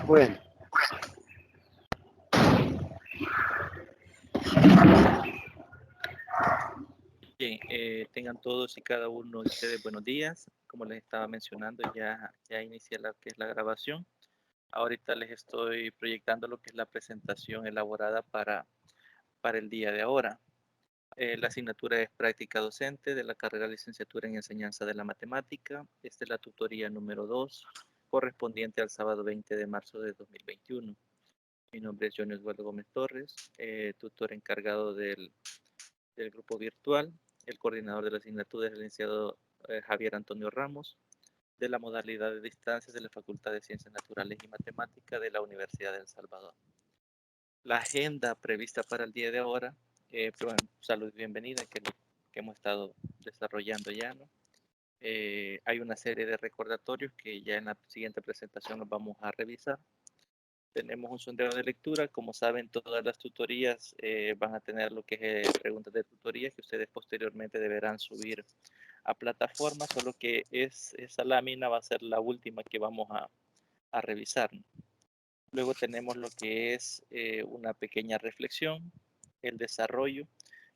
Bueno. Bien, tengan todos y cada uno de ustedes buenos días. Como les estaba mencionando, ya inicié lo que es la grabación. Ahorita les estoy proyectando lo que es la presentación elaborada para el día de ahora. La asignatura es práctica docente de la carrera licenciatura en enseñanza de la matemática. Esta es la tutoría número 2, correspondiente al sábado 20 de marzo de 2021. Mi nombre es Johnny Osvaldo Gómez Torres, tutor encargado del grupo virtual. El coordinador de la asignatura es el licenciado Javier Antonio Ramos, de la modalidad de distancias de la Facultad de Ciencias Naturales y Matemáticas de la Universidad de El Salvador. La agenda prevista para el día de ahora, bueno, salud y bienvenida, que hemos estado desarrollando ya, ¿no? Hay una serie de recordatorios que ya en la siguiente presentación nos vamos a revisar. Tenemos un sondeo de lectura. Como saben, todas las tutorías van a tener lo que es preguntas de tutoría que ustedes posteriormente deberán subir a plataforma, solo que esa lámina va a ser la última que vamos a revisar. Luego tenemos lo que es una pequeña reflexión, el desarrollo,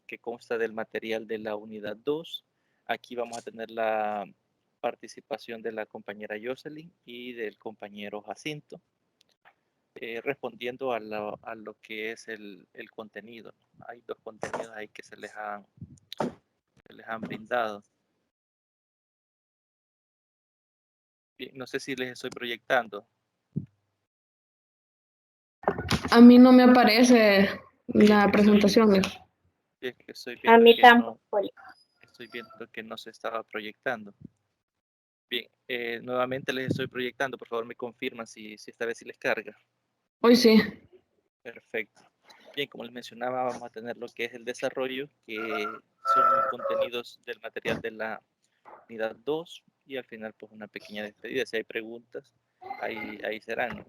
que consta del material de la unidad 2. Aquí vamos a tener la participación de la compañera Jocelyn y del compañero Jacinto, respondiendo a lo que es el contenido. Hay dos contenidos ahí que se les han brindado. Bien, no sé si les estoy proyectando. A mí no me aparece la presentación. Es que estoy A viendo mí que tampoco. estoy viendo que no se estaba proyectando. Bien, nuevamente les estoy proyectando. Por favor, me confirman si esta vez sí les carga. Hoy sí. Perfecto. Bien, como les mencionaba, vamos a tener lo que es el desarrollo, que son contenidos del material de la unidad 2 y al final pues una pequeña despedida. Si hay preguntas, ahí serán.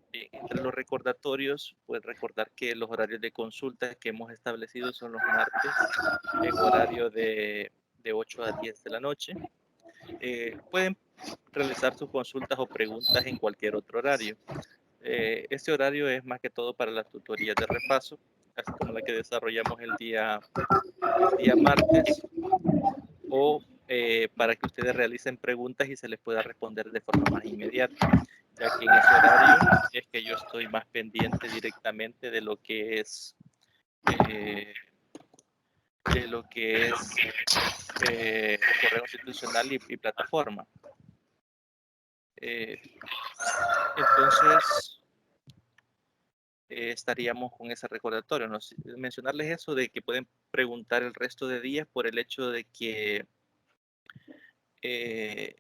Bien, entre los recordatorios, pues recordar que los horarios de consulta que hemos establecido son los martes en horario de 8 a 10 de la noche. Pueden realizar sus consultas o preguntas en cualquier otro horario. Este horario es más que todo para las tutorías de repaso, así como la que desarrollamos el día martes, o para que ustedes realicen preguntas y se les pueda responder de forma más inmediata, ya que en ese horario es que yo estoy más pendiente directamente de lo que es correo institucional y plataforma. Entonces, estaríamos con ese recordatorio, ¿no? Mencionarles eso de que pueden preguntar el resto de días por el hecho de que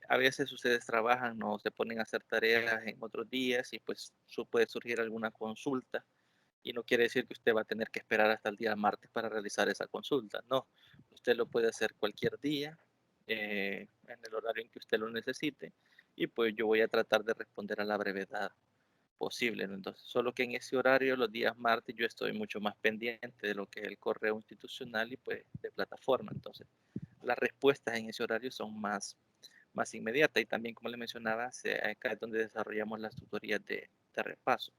a veces ustedes trabajan, no se ponen a hacer tareas en otros días y pues puede surgir alguna consulta y no quiere decir que usted va a tener que esperar hasta el día martes para realizar esa consulta, no, usted lo puede hacer cualquier día en el horario en que usted lo necesite y pues yo voy a tratar de responder a la brevedad posible, ¿no? Entonces, solo que en ese horario, los días martes, yo estoy mucho más pendiente de lo que es el correo institucional y pues de plataforma. Entonces, las respuestas en ese horario son más inmediatas y también, como les mencionaba, acá es donde desarrollamos las tutorías de repaso.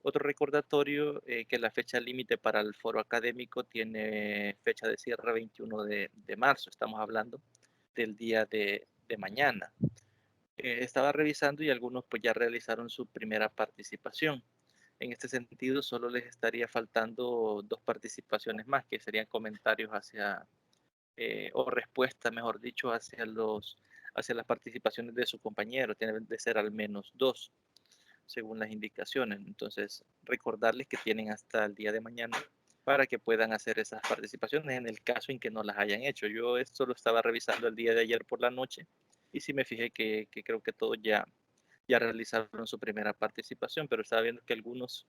Otro recordatorio, que la fecha límite para el foro académico tiene fecha de cierre 21 de marzo. Estamos hablando del día de mañana. Estaba revisando y algunos pues ya realizaron su primera participación. En este sentido, solo les estaría faltando 2 participaciones más, que serían comentarios hacia, o respuestas, mejor dicho, hacia las participaciones de su compañero. Tienen de ser al menos 2, según las indicaciones. Entonces, recordarles que tienen hasta el día de mañana para que puedan hacer esas participaciones en el caso en que no las hayan hecho. Yo esto lo estaba revisando el día de ayer por la noche y sí me fijé que creo que todos ya realizaron su primera participación, pero estaba viendo que algunos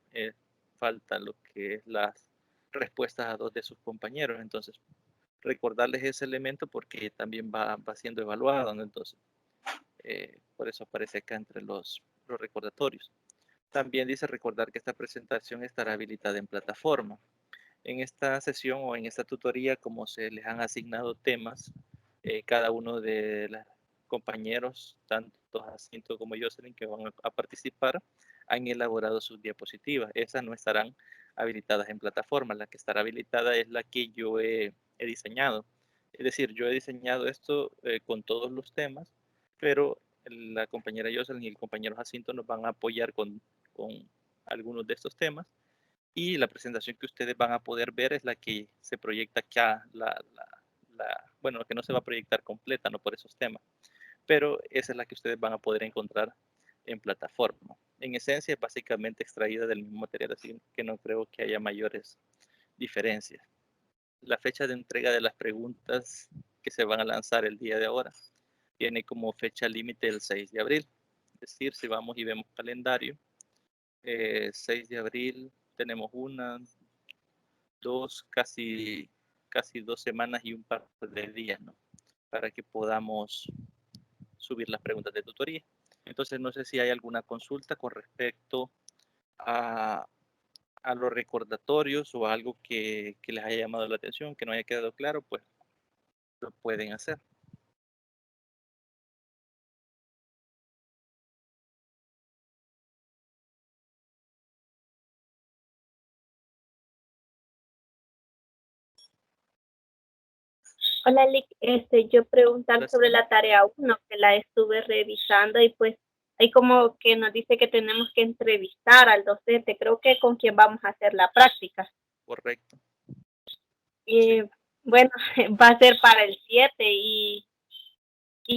falta lo que es las respuestas a 2 de sus compañeros. Entonces, recordarles ese elemento porque también va siendo evaluado, ¿no? Entonces, por eso aparece acá entre los recordatorios. También dice recordar que esta presentación estará habilitada en plataforma. En esta sesión o en esta tutoría, como se les han asignado temas, cada uno de las compañeros, tanto Jacinto como Jocelyn, que van a participar, han elaborado sus diapositivas. Esas no estarán habilitadas en plataforma. La que estará habilitada es la que yo he diseñado. Es decir, yo he diseñado esto con todos los temas, pero la compañera Jocelyn y el compañero Jacinto nos van a apoyar con algunos de estos temas, y la presentación que ustedes van a poder ver es la que se proyecta acá, bueno, que no se va a proyectar completa, no por esos temas, pero esa es la que ustedes van a poder encontrar en plataforma. En esencia, es básicamente extraída del mismo material, así que no creo que haya mayores diferencias. La fecha de entrega de las preguntas que se van a lanzar el día de ahora tiene como fecha límite el 6 de abril. Es decir, si vamos y vemos calendario, 6 de abril tenemos una, dos, casi 2 semanas y un par de días, ¿no? Para que podamos subir las preguntas de tutoría. Entonces, no sé si hay alguna consulta con respecto a, a los recordatorios o algo que les haya llamado la atención, que no haya quedado claro, pues lo pueden hacer. Hola, Lick. Yo preguntar sobre Gracias. la tarea 1, que la estuve revisando y pues hay como que nos dice que tenemos que entrevistar al docente, creo que con quien vamos a hacer la práctica. Correcto. Y Sí. bueno, va a ser para el 7 y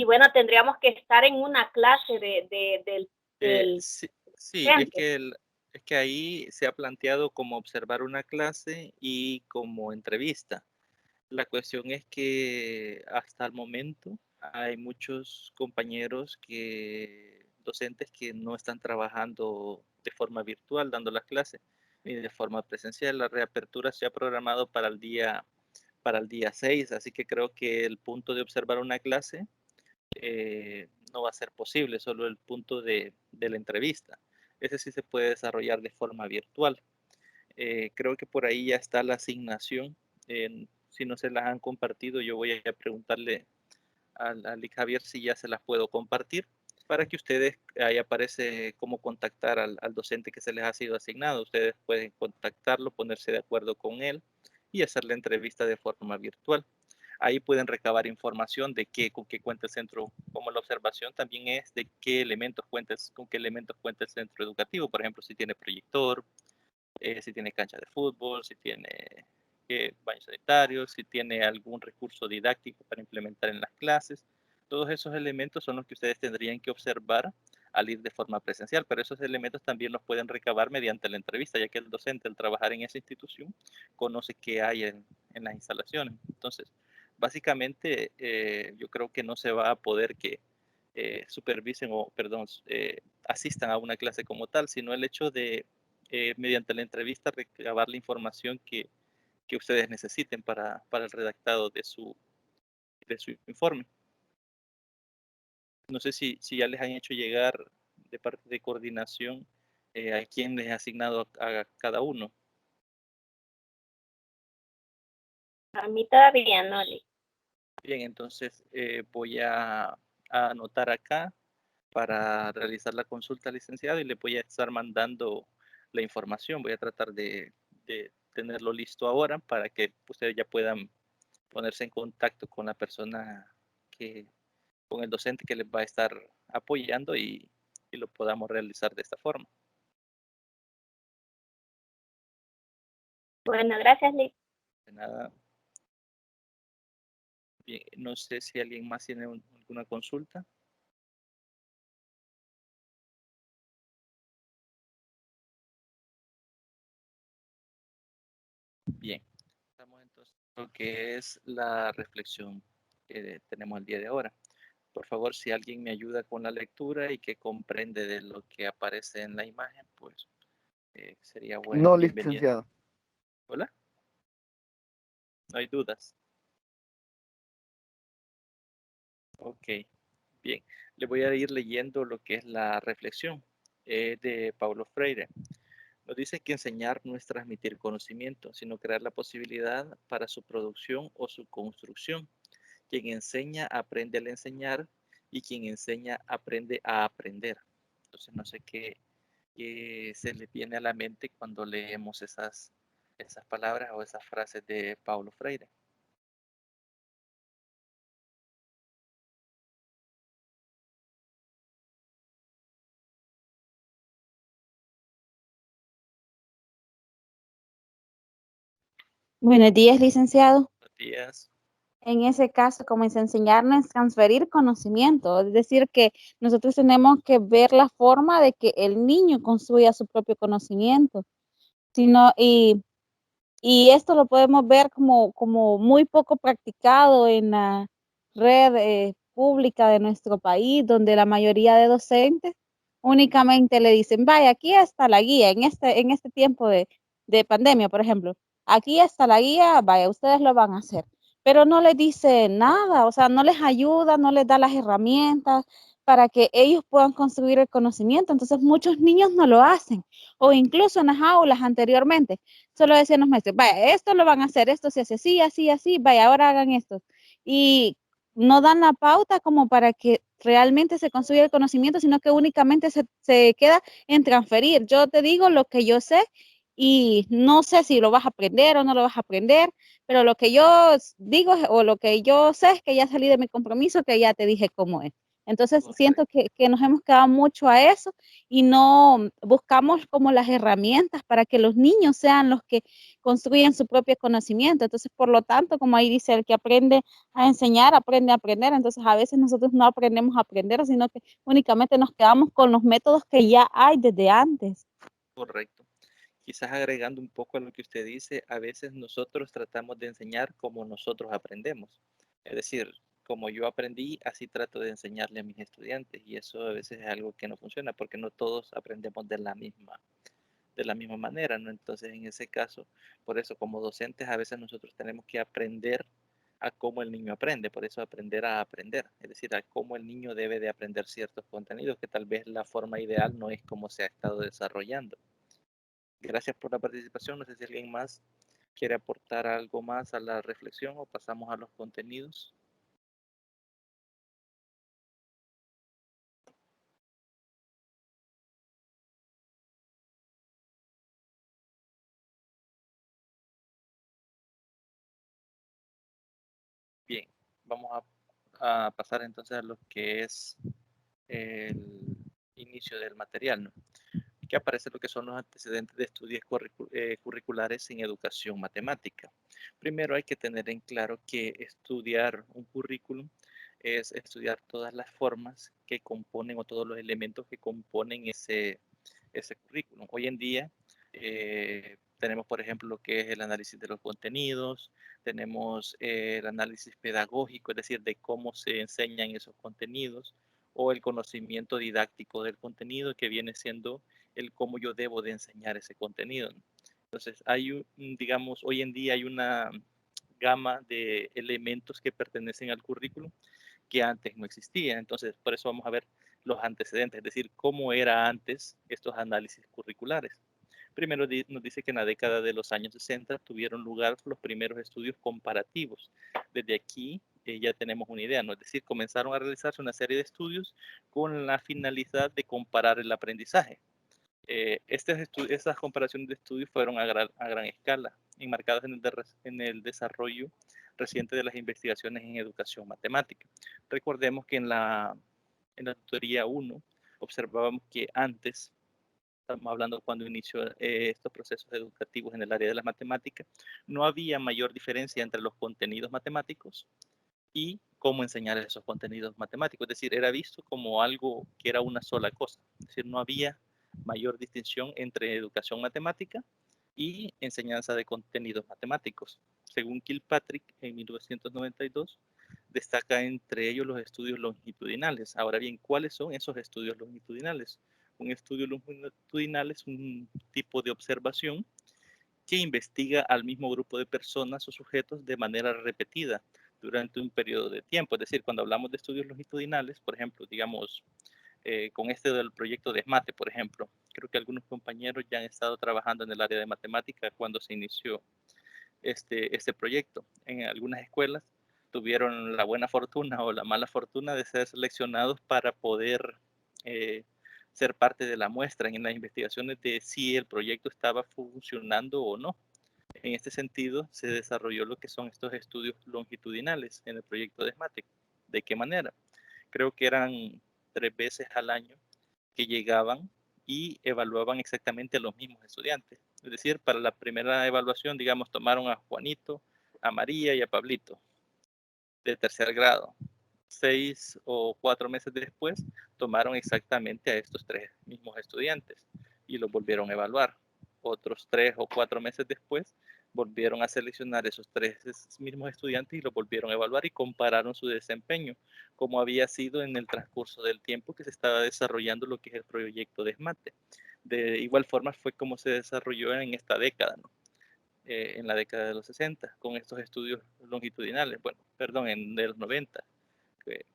bueno, tendríamos que estar en una clase del Sí, sí, docente. es que ahí se ha planteado como observar una clase y como entrevista. La cuestión es que hasta el momento hay muchos compañeros docentes que no están trabajando de forma virtual, dando las clases, ni de forma presencial. La reapertura se ha programado para el día 6, así que creo que el punto de observar una clase no va a ser posible, solo el punto de la entrevista. Ese sí se puede desarrollar de forma virtual. Creo que por ahí ya está la asignación. Si no se las han compartido, yo voy a preguntarle al Javier si ya se las puedo compartir para que ustedes, ahí aparece cómo contactar al docente que se les ha sido asignado. Ustedes pueden contactarlo, ponerse de acuerdo con él y hacer la entrevista de forma virtual. Ahí pueden recabar información de con qué cuenta el centro, como la observación también es de con qué elementos cuenta el centro educativo. Por ejemplo, si tiene proyector, si tiene cancha de fútbol, si tiene baños sanitarios, si tiene algún recurso didáctico para implementar en las clases. Todos esos elementos son los que ustedes tendrían que observar al ir de forma presencial, pero esos elementos también los pueden recabar mediante la entrevista, ya que el docente al trabajar en esa institución conoce qué hay en las instalaciones. Entonces, básicamente yo creo que no se va a poder que supervisen o, perdón, asistan a una clase como tal, sino el hecho de mediante la entrevista recabar la información que ustedes necesiten para el redactado de su informe. No sé si ya les han hecho llegar de parte de coordinación a quién les ha asignado a cada uno. A mí todavía no, Lick. Bien, entonces voy a anotar acá para realizar la consulta al licenciado y le voy a estar mandando la información. Voy a tratar de tenerlo listo ahora para que ustedes ya puedan ponerse en contacto con la persona con el docente que les va a estar apoyando y lo podamos realizar de esta forma. Bueno, gracias, Lick. De nada. Bien, no sé si alguien más tiene alguna consulta. Bien, estamos entonces en lo que es la reflexión que tenemos el día de ahora. Por favor, si alguien me ayuda con la lectura y que comprende de lo que aparece en la imagen, pues sería bueno. No, Bienvenido. licenciado. Hola. No hay dudas. Ok, bien. Le voy a ir leyendo lo que es la reflexión de Paulo Freire. Nos dice que enseñar no es transmitir conocimiento, sino crear la posibilidad para su producción o su construcción. Quien enseña aprende al enseñar y quien enseña aprende a aprender. Entonces no sé qué se le viene a la mente cuando leemos esas palabras o esas frases de Paulo Freire. Buenos días, licenciado. Buenos días. En ese caso, como es enseñarnos, transferir conocimiento, es decir, que nosotros tenemos que ver la forma de que el niño construya su propio conocimiento, sino, y esto lo podemos ver como muy poco practicado en la red pública de nuestro país, donde la mayoría de docentes únicamente le dicen, vaya, aquí está la guía, en este tiempo de pandemia, por ejemplo, aquí está la guía, vaya, ustedes lo van a hacer, pero no les dice nada, o sea, no les ayuda, no les da las herramientas para que ellos puedan construir el conocimiento. Entonces, muchos niños no lo hacen, o incluso en las aulas anteriormente solo decían los maestros, vaya, esto lo van a hacer, esto se hace así, así, así, vaya, ahora hagan esto. Y no dan la pauta como para que realmente se construya el conocimiento, sino que únicamente se queda en transferir. Yo te digo lo que yo sé y no sé si lo vas a aprender o no lo vas a aprender, pero lo que yo digo o lo que yo sé es que ya salí de mi compromiso, que ya te dije cómo es. Entonces, siento que nos hemos quedado mucho a eso y no buscamos como las herramientas para que los niños sean los que construyen su propio conocimiento. Entonces, por lo tanto, como ahí dice, el que aprende a enseñar, aprende a aprender. Entonces, a veces nosotros no aprendemos a aprender, sino que únicamente nos quedamos con los métodos que ya hay desde antes. Correcto. Quizás agregando un poco a lo que usted dice, a veces nosotros tratamos de enseñar como nosotros aprendemos. Es decir, como yo aprendí, así trato de enseñarle a mis estudiantes y eso a veces es algo que no funciona porque no todos aprendemos de la misma manera, ¿no? Entonces, en ese caso, por eso como docentes a veces nosotros tenemos que aprender a cómo el niño aprende, por eso aprender a aprender, es decir, a cómo el niño debe de aprender ciertos contenidos que tal vez la forma ideal no es como se ha estado desarrollando. Gracias por la participación. No sé si alguien más quiere aportar algo más a la reflexión o pasamos a los contenidos. Bien, vamos a pasar entonces a lo que es el inicio del material, ¿no? Que aparece lo que son los antecedentes de estudios curriculares en educación matemática. Primero hay que tener en claro que estudiar un currículum es estudiar todas las formas que componen o todos los elementos que componen ese currículum. Hoy en día tenemos, por ejemplo, lo que es el análisis de los contenidos, tenemos el análisis pedagógico, es decir, de cómo se enseñan esos contenidos, o el conocimiento didáctico del contenido, que viene siendo el cómo yo debo de enseñar ese contenido. Entonces, digamos, hoy en día hay una gama de elementos que pertenecen al currículum que antes no existía. Entonces, por eso vamos a ver los antecedentes, es decir, cómo era antes estos análisis curriculares. Primero nos dice que en la década de los años 60 tuvieron lugar los primeros estudios comparativos. Desde aquí ya tenemos una idea, ¿no? Es decir, comenzaron a realizarse una serie de estudios con la finalidad de comparar el aprendizaje. Estas comparaciones de estudios fueron a gran escala, enmarcadas en el desarrollo reciente de las investigaciones en educación matemática. Recordemos que en la tutoría 1 observábamos que antes, estamos hablando cuando inició estos procesos educativos en el área de las matemáticas, no había mayor diferencia entre los contenidos matemáticos y cómo enseñar esos contenidos matemáticos. Es decir, era visto como algo que era una sola cosa. Es decir, no había mayor distinción entre educación matemática y enseñanza de contenidos matemáticos. Según Kilpatrick, en 1992, destaca entre ellos los estudios longitudinales. Ahora bien, ¿cuáles son esos estudios longitudinales? Un estudio longitudinal es un tipo de observación que investiga al mismo grupo de personas o sujetos de manera repetida durante un periodo de tiempo. Es decir, cuando hablamos de estudios longitudinales, por ejemplo, digamos, con este del proyecto de SMATE, por ejemplo, creo que algunos compañeros ya han estado trabajando en el área de matemática cuando se inició este proyecto en algunas escuelas. tuvieron la buena fortuna o la mala fortuna de ser seleccionados para poder ser parte de la muestra en las investigaciones de si el proyecto estaba funcionando o no. En este sentido, se desarrolló lo que son estos estudios longitudinales en el proyecto de SMATEC. ¿De qué manera? Creo que eran 3 veces al año que llegaban y evaluaban exactamente a los mismos estudiantes. Es decir, para la primera evaluación, digamos, tomaron a Juanito, a María y a Pablito de tercer grado. 6 o 4 meses después, tomaron exactamente a estos 3 mismos estudiantes y los volvieron a evaluar. Otros 3 o 4 meses después, volvieron a seleccionar esos 3 mismos estudiantes y los volvieron a evaluar y compararon su desempeño, como había sido en el transcurso del tiempo que se estaba desarrollando lo que es el proyecto de SMATE. De igual forma fue como se desarrolló en esta década, ¿no? En la década de los 60, con estos estudios longitudinales, bueno, perdón, en los 90, que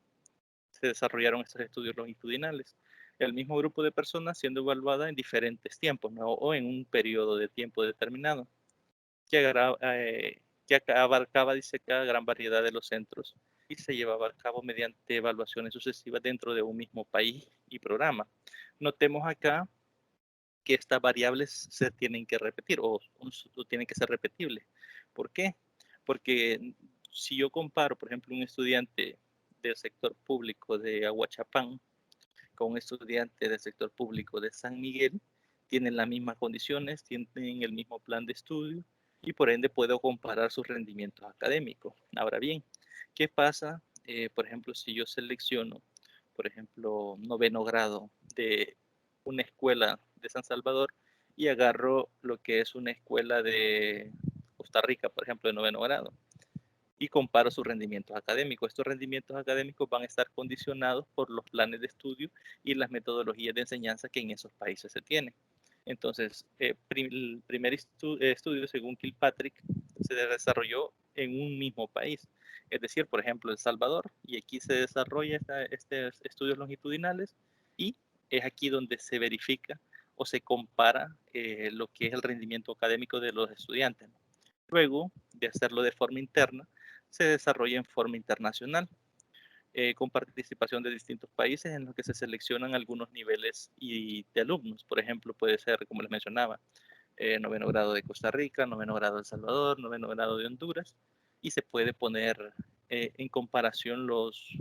se desarrollaron estos estudios longitudinales. El mismo grupo de personas siendo evaluada en diferentes tiempos, ¿no? O en un periodo de tiempo determinado, que abarcaba, dice, cada gran variedad de los centros y se llevaba a cabo mediante evaluaciones sucesivas dentro de un mismo país y programa. Notemos acá que estas variables se tienen que repetir o tienen que ser repetibles. ¿Por qué? Porque si yo comparo, por ejemplo, un estudiante del sector público de Aguachapán con un estudiante del sector público de San Miguel, tienen las mismas condiciones, tienen el mismo plan de estudio y por ende puedo comparar sus rendimientos académicos. Ahora bien, ¿qué pasa? Por ejemplo, si yo selecciono, por ejemplo, 9º grado de una escuela de San Salvador y agarro lo que es una escuela de Costa Rica, por ejemplo, de 9º grado, y comparo sus rendimientos académicos. Estos rendimientos académicos van a estar condicionados por los planes de estudio y las metodologías de enseñanza que en esos países se tienen. Entonces, el primer estudio, según Kilpatrick, se desarrolló en un mismo país. Es decir, por ejemplo, El Salvador, y aquí se desarrolla estos estudios longitudinales y es aquí donde se verifica o se compara lo que es el rendimiento académico de los estudiantes. Luego de hacerlo de forma interna, se desarrolla en forma internacional, con participación de distintos países en los que se seleccionan algunos niveles de alumnos. Por ejemplo, puede ser, como les mencionaba, 9º grado de Costa Rica, 9º grado de El Salvador, 9º grado de Honduras, y se puede poner en comparación los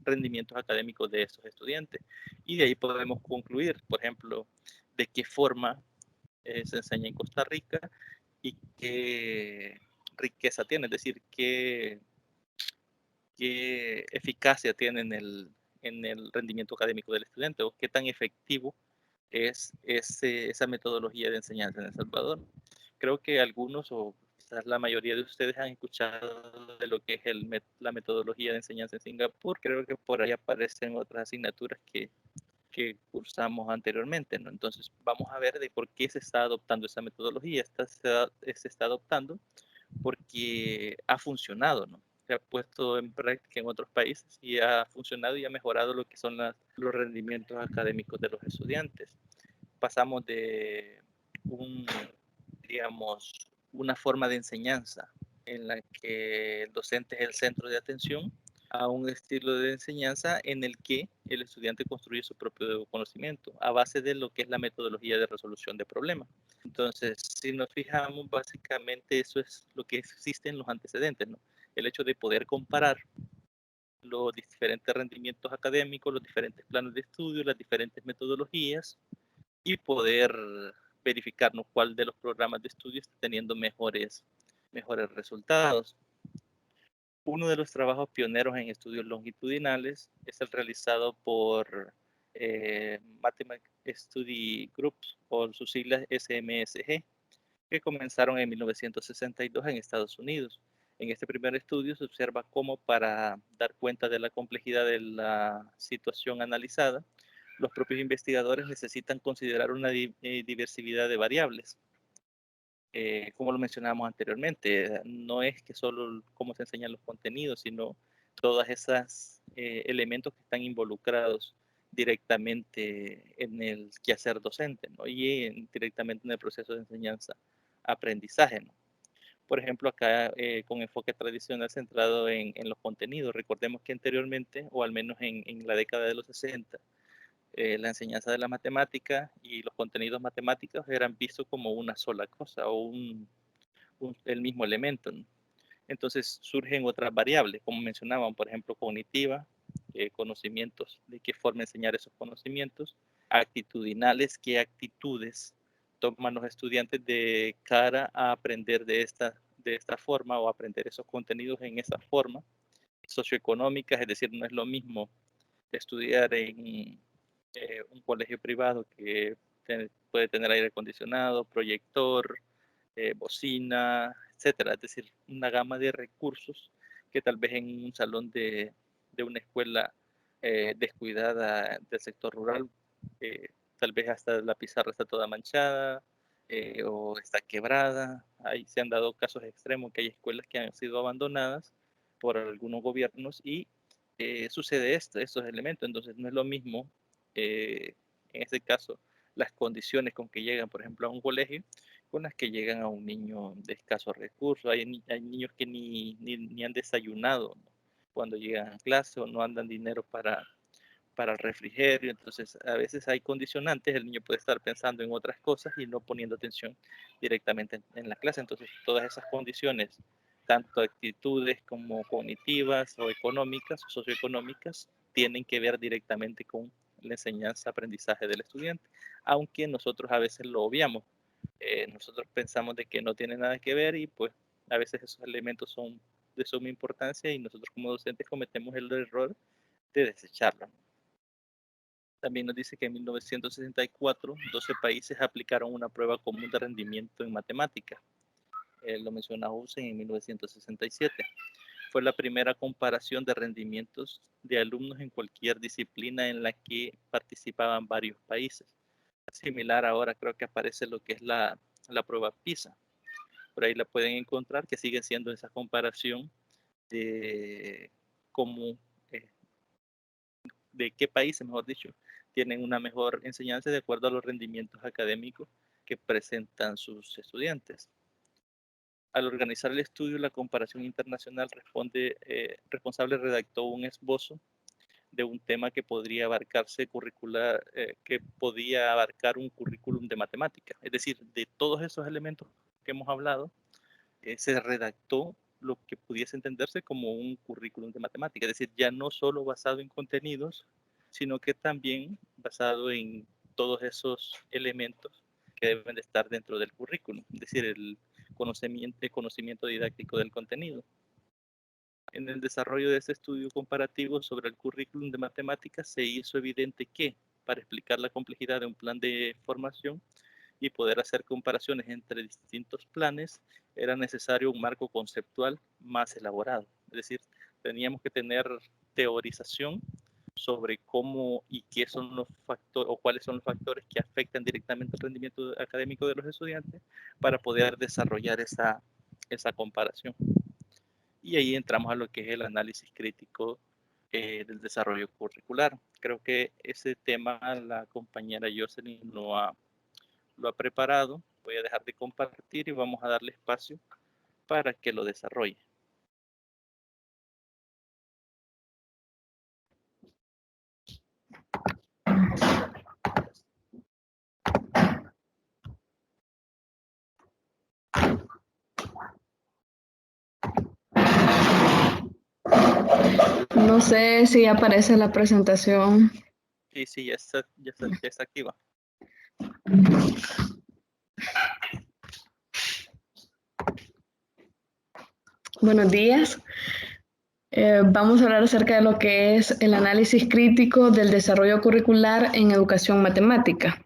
rendimientos académicos de estos estudiantes. Y de ahí podemos concluir, por ejemplo, de qué forma se enseña en Costa Rica y qué riqueza tiene, es decir, qué eficacia tiene en el rendimiento académico del estudiante o qué tan efectivo es esa metodología de enseñanza en El Salvador. Creo que algunos o quizás la mayoría de ustedes han escuchado de lo que es la metodología de enseñanza en Singapur. Creo que por ahí aparecen otras asignaturas que cursamos anteriormente, ¿no? Entonces vamos a ver de por qué se está adoptando esa metodología. Se está adoptando porque ha funcionado, ¿no? Se ha puesto en práctica en otros países y ha funcionado y ha mejorado lo que son los rendimientos académicos de los estudiantes. Pasamos de digamos, una forma de enseñanza en la que el docente es el centro de atención a un estilo de enseñanza en el que el estudiante construye su propio conocimiento a base de lo que es la metodología de resolución de problemas. Entonces, si nos fijamos, básicamente eso es lo que existe en los antecedentes, ¿no? El hecho de poder comparar los diferentes rendimientos académicos, los diferentes planes de estudio, las diferentes metodologías y poder verificarnos cuál de los programas de estudio está teniendo mejores resultados. Uno de los trabajos pioneros en estudios longitudinales es el realizado por Mathematics Study Groups, o sus siglas SMSG, que comenzaron en 1962 en Estados Unidos. En este primer estudio se observa cómo, para dar cuenta de la complejidad de la situación analizada, los propios investigadores necesitan considerar una diversidad de variables. Como lo mencionábamos anteriormente, no es que solo cómo se enseñan los contenidos, sino todas esas elementos que están involucrados directamente en el quehacer docente, ¿no? Y directamente en el proceso de enseñanza-aprendizaje, ¿no? Por ejemplo, acá con enfoque tradicional centrado en los contenidos. Recordemos que anteriormente, o al menos en la década de los 60, la enseñanza de la matemática y los contenidos matemáticos eran vistos como una sola cosa o el mismo elemento, ¿no? Entonces surgen otras variables, como mencionaban, por ejemplo, cognitiva, conocimientos, de qué forma enseñar esos conocimientos, actitudinales, qué actitudes toman los estudiantes de cara a aprender de esta forma o aprender esos contenidos en esa forma, socioeconómicas, es decir, no es lo mismo estudiar en un colegio privado que puede tener aire acondicionado, proyector, bocina, etcétera, es decir, una gama de recursos que tal vez en un salón de una escuela descuidada del sector rural, tal vez hasta la pizarra está toda manchada o está quebrada. Ahí se han dado casos extremos que hay escuelas que han sido abandonadas por algunos gobiernos y sucede estos elementos. Entonces no es lo mismo, en este caso, las condiciones con que llegan, por ejemplo, a un colegio, con las que llegan a un niño de escasos recursos. Hay niños que ni han desayunado, ¿no?, cuando llegan a clase, o no andan dinero para el refrigerio. Entonces a veces hay condicionantes, el niño puede estar pensando en otras cosas y no poniendo atención directamente en la clase. Entonces todas esas condiciones, tanto actitudes como cognitivas o económicas o socioeconómicas, tienen que ver directamente con la enseñanza, aprendizaje del estudiante, aunque nosotros a veces lo obviamos. Nosotros pensamos de que no tiene nada que ver y pues a veces esos elementos son de suma importancia y nosotros como docentes cometemos el error de desecharlo. También nos dice que en 1964 12 países aplicaron una prueba común de rendimiento en matemáticas. Lo menciona Housen en 1967. Fue la primera comparación de rendimientos de alumnos en cualquier disciplina en la que participaban varios países. Similar ahora creo que aparece lo que es la prueba PISA. Por ahí la pueden encontrar, que sigue siendo esa comparación de cómo, de qué países, mejor dicho, tienen una mejor enseñanza de acuerdo a los rendimientos académicos que presentan sus estudiantes. Al organizar el estudio, la comparación internacional responsable redactó un esbozo de un tema que podría abarcarse curricular, que podía abarcar un currículum de matemáticas. Es decir, de todos esos elementos que hemos hablado, se redactó lo que pudiese entenderse como un currículum de matemáticas. Es decir, ya no solo basado en contenidos, sino que también basado en todos esos elementos que deben de estar dentro del currículum. Es decir, el conocimiento didáctico del contenido. En el desarrollo de este estudio comparativo sobre el currículum de matemáticas se hizo evidente que, para explicar la complejidad de un plan de formación y poder hacer comparaciones entre distintos planes, era necesario un marco conceptual más elaborado. Es decir, teníamos que tener teorización sobre cómo y qué son los factores o cuáles son los factores que afectan directamente el rendimiento académico de los estudiantes para poder desarrollar esa comparación. Y ahí entramos a lo que es el análisis crítico del desarrollo curricular. Creo que ese tema la compañera Jocelyn lo ha preparado. Voy a dejar de compartir y vamos a darle espacio para que lo desarrolle. No sé si aparece la presentación. Sí, ya está activa. Buenos días. Vamos a hablar acerca de lo que es el análisis crítico del desarrollo curricular en educación matemática.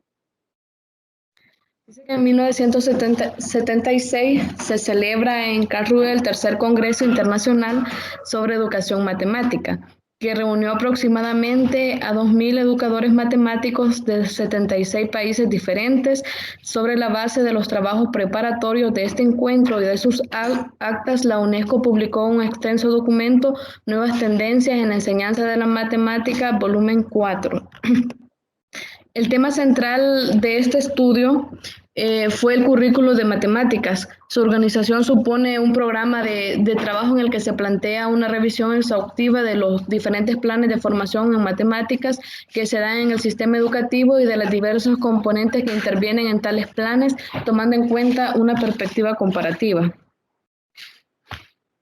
Dice que en 1976 se celebra en Karlsruhe el tercer Congreso Internacional sobre Educación Matemática, que reunió aproximadamente a 2.000 educadores matemáticos de 76 países diferentes. Sobre la base de los trabajos preparatorios de este encuentro y de sus actas, la UNESCO publicó un extenso documento, Nuevas Tendencias en la Enseñanza de la Matemática, volumen 4. El tema central de este estudio fue el currículo de matemáticas. Su organización supone un programa de trabajo en el que se plantea una revisión exhaustiva de los diferentes planes de formación en matemáticas que se dan en el sistema educativo y de los diversos componentes que intervienen en tales planes, tomando en cuenta una perspectiva comparativa.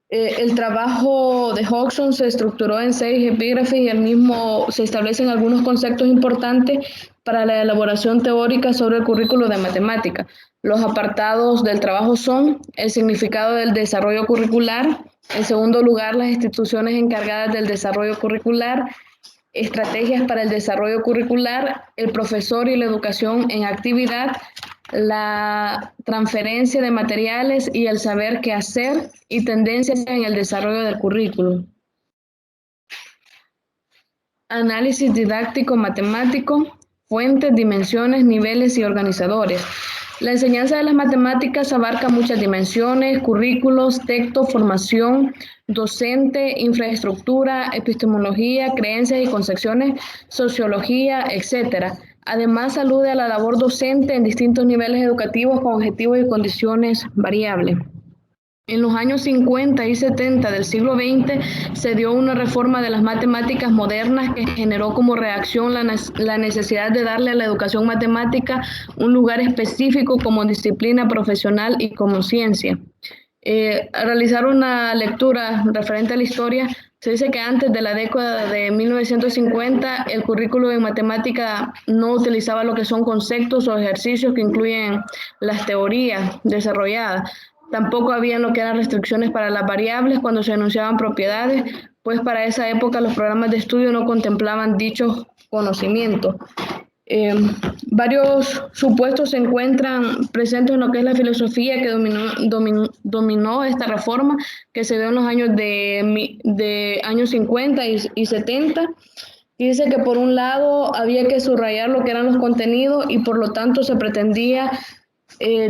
El trabajo de Hodgson se estructuró en 6 epígrafes y el mismo se establecen algunos conceptos importantes para la elaboración teórica sobre el currículo de matemática. Los apartados del trabajo son el significado del desarrollo curricular, en segundo lugar, las instituciones encargadas del desarrollo curricular, estrategias para el desarrollo curricular, el profesor y la educación en actividad, la transferencia de materiales y el saber qué hacer y tendencias en el desarrollo del currículo. Análisis didáctico matemático, fuentes, dimensiones, niveles y organizadores. La enseñanza de las matemáticas abarca muchas dimensiones, currículos, texto, formación, docente, infraestructura, epistemología, creencias y concepciones, sociología, etc. Además, alude a la labor docente en distintos niveles educativos con objetivos y condiciones variables. En los años 50 y 70 del siglo XX se dio una reforma de las matemáticas modernas que generó como reacción la necesidad de darle a la educación matemática un lugar específico como disciplina profesional y como ciencia. Al realizar una lectura referente a la historia, se dice que antes de la década de 1950 el currículo de matemática no utilizaba lo que son conceptos o ejercicios que incluyen las teorías desarrolladas. Tampoco había lo que eran restricciones para las variables cuando se enunciaban propiedades, pues para esa época los programas de estudio no contemplaban dichos conocimientos. Varios supuestos se encuentran presentes en lo que es la filosofía que dominó esta reforma, que se dio en los años de años 50 y 70. Dice que por un lado había que subrayar lo que eran los contenidos y por lo tanto se pretendía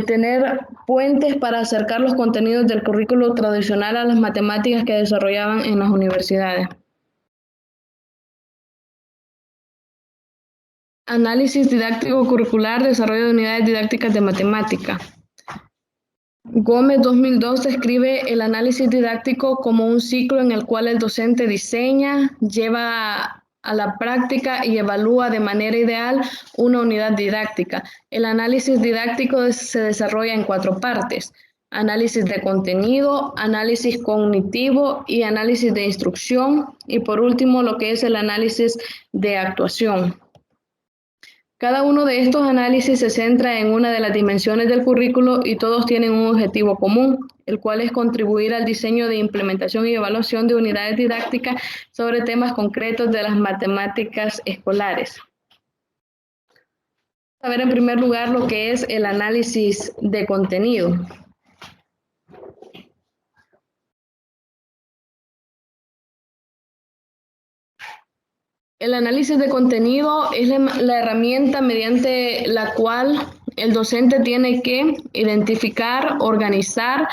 tener puentes para acercar los contenidos del currículo tradicional a las matemáticas que desarrollaban en las universidades. Análisis didáctico curricular, desarrollo de unidades didácticas de matemática. Gómez 2002 describe el análisis didáctico como un ciclo en el cual el docente diseña, lleva a la práctica y evalúa de manera ideal una unidad didáctica. El análisis didáctico se desarrolla en 4 partes: análisis de contenido, análisis cognitivo y análisis de instrucción, y por último lo que es el análisis de actuación. Cada uno de estos análisis se centra en una de las dimensiones del currículo y todos tienen un objetivo común, el cual es contribuir al diseño de implementación y evaluación de unidades didácticas sobre temas concretos de las matemáticas escolares. Vamos a ver en primer lugar lo que es el análisis de contenido. El análisis de contenido es la herramienta mediante la cual el docente tiene que identificar, organizar,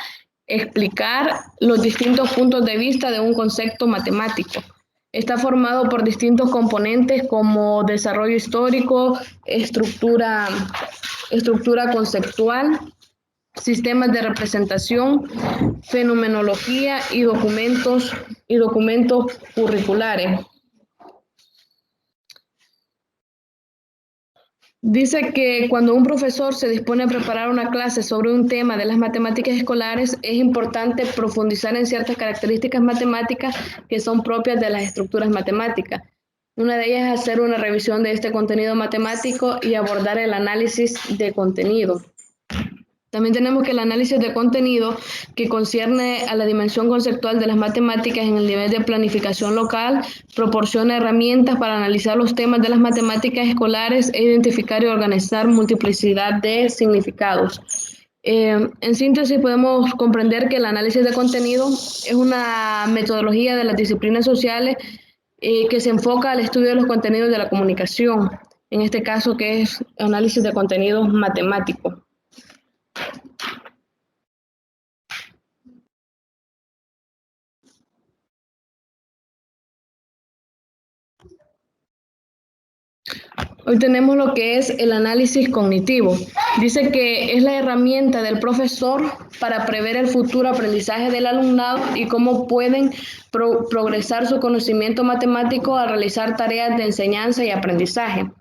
explicar los distintos puntos de vista de un concepto matemático. Está formado por distintos componentes como desarrollo histórico, estructura conceptual, sistemas de representación, fenomenología y documentos curriculares. Dice que cuando un profesor se dispone a preparar una clase sobre un tema de las matemáticas escolares, es importante profundizar en ciertas características matemáticas que son propias de las estructuras matemáticas. Una de ellas es hacer una revisión de este contenido matemático y abordar el análisis de contenido. También tenemos que el análisis de contenido, que concierne a la dimensión conceptual de las matemáticas en el nivel de planificación local, proporciona herramientas para analizar los temas de las matemáticas escolares e identificar y organizar multiplicidad de significados. En síntesis, podemos comprender que el análisis de contenido es una metodología de las disciplinas sociales que se enfoca al estudio de los contenidos de la comunicación, en este caso que es análisis de contenidos matemáticos. Hoy tenemos lo que es el análisis cognitivo. Dice que es la herramienta del profesor para prever el futuro aprendizaje del alumnado y cómo pueden progresar su conocimiento matemático al realizar tareas de enseñanza y aprendizaje.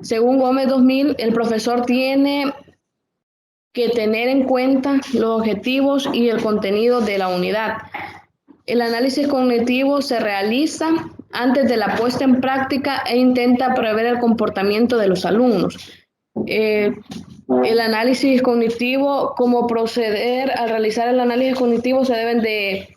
Según Gómez 2000, el profesor tiene que tener en cuenta los objetivos y el contenido de la unidad. El análisis cognitivo se realiza antes de la puesta en práctica e intenta prever el comportamiento de los alumnos. El análisis cognitivo, cómo proceder al realizar el análisis cognitivo, se deben de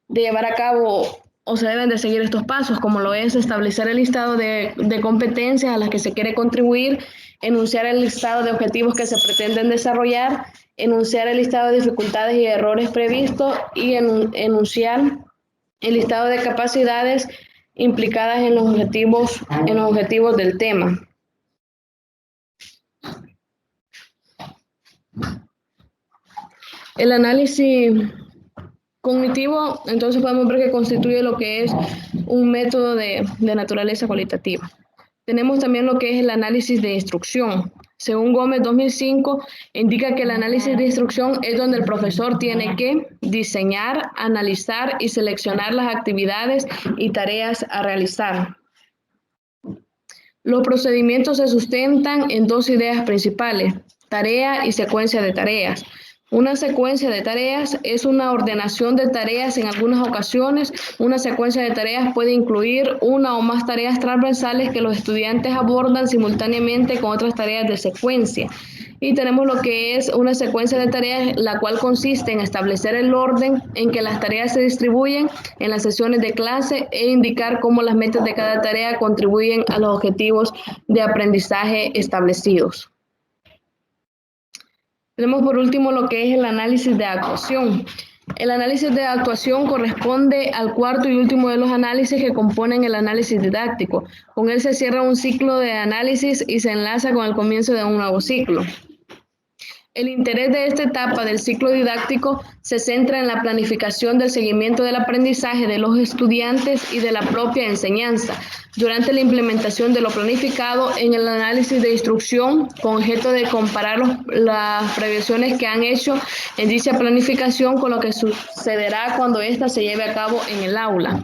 llevar a cabo o se deben de seguir estos pasos, como lo es establecer el listado de competencias a las que se quiere contribuir, enunciar el listado de objetivos que se pretenden desarrollar, enunciar el listado de dificultades y errores previstos y enunciar el listado de capacidades implicadas en los objetivos del tema. El análisis cognitivo, entonces podemos ver que constituye lo que es un método de naturaleza cualitativa. Tenemos también lo que es el análisis de instrucción. Según Gómez 2005, indica que el análisis de instrucción es donde el profesor tiene que diseñar, analizar y seleccionar las actividades y tareas a realizar. Los procedimientos se sustentan en dos ideas principales: tarea y secuencia de tareas. Una secuencia de tareas es una ordenación de tareas. En algunas ocasiones, una secuencia de tareas puede incluir una o más tareas transversales que los estudiantes abordan simultáneamente con otras tareas de secuencia. Y tenemos lo que es una secuencia de tareas, la cual consiste en establecer el orden en que las tareas se distribuyen en las sesiones de clase e indicar cómo las metas de cada tarea contribuyen a los objetivos de aprendizaje establecidos. Tenemos por último lo que es el análisis de actuación. El análisis de actuación corresponde al cuarto y último de los análisis que componen el análisis didáctico. Con él se cierra un ciclo de análisis y se enlaza con el comienzo de un nuevo ciclo. El interés de esta etapa del ciclo didáctico se centra en la planificación del seguimiento del aprendizaje de los estudiantes y de la propia enseñanza. Durante la implementación de lo planificado en el análisis de instrucción, con objeto de comparar las previsiones que han hecho en dicha planificación con lo que sucederá cuando ésta se lleve a cabo en el aula.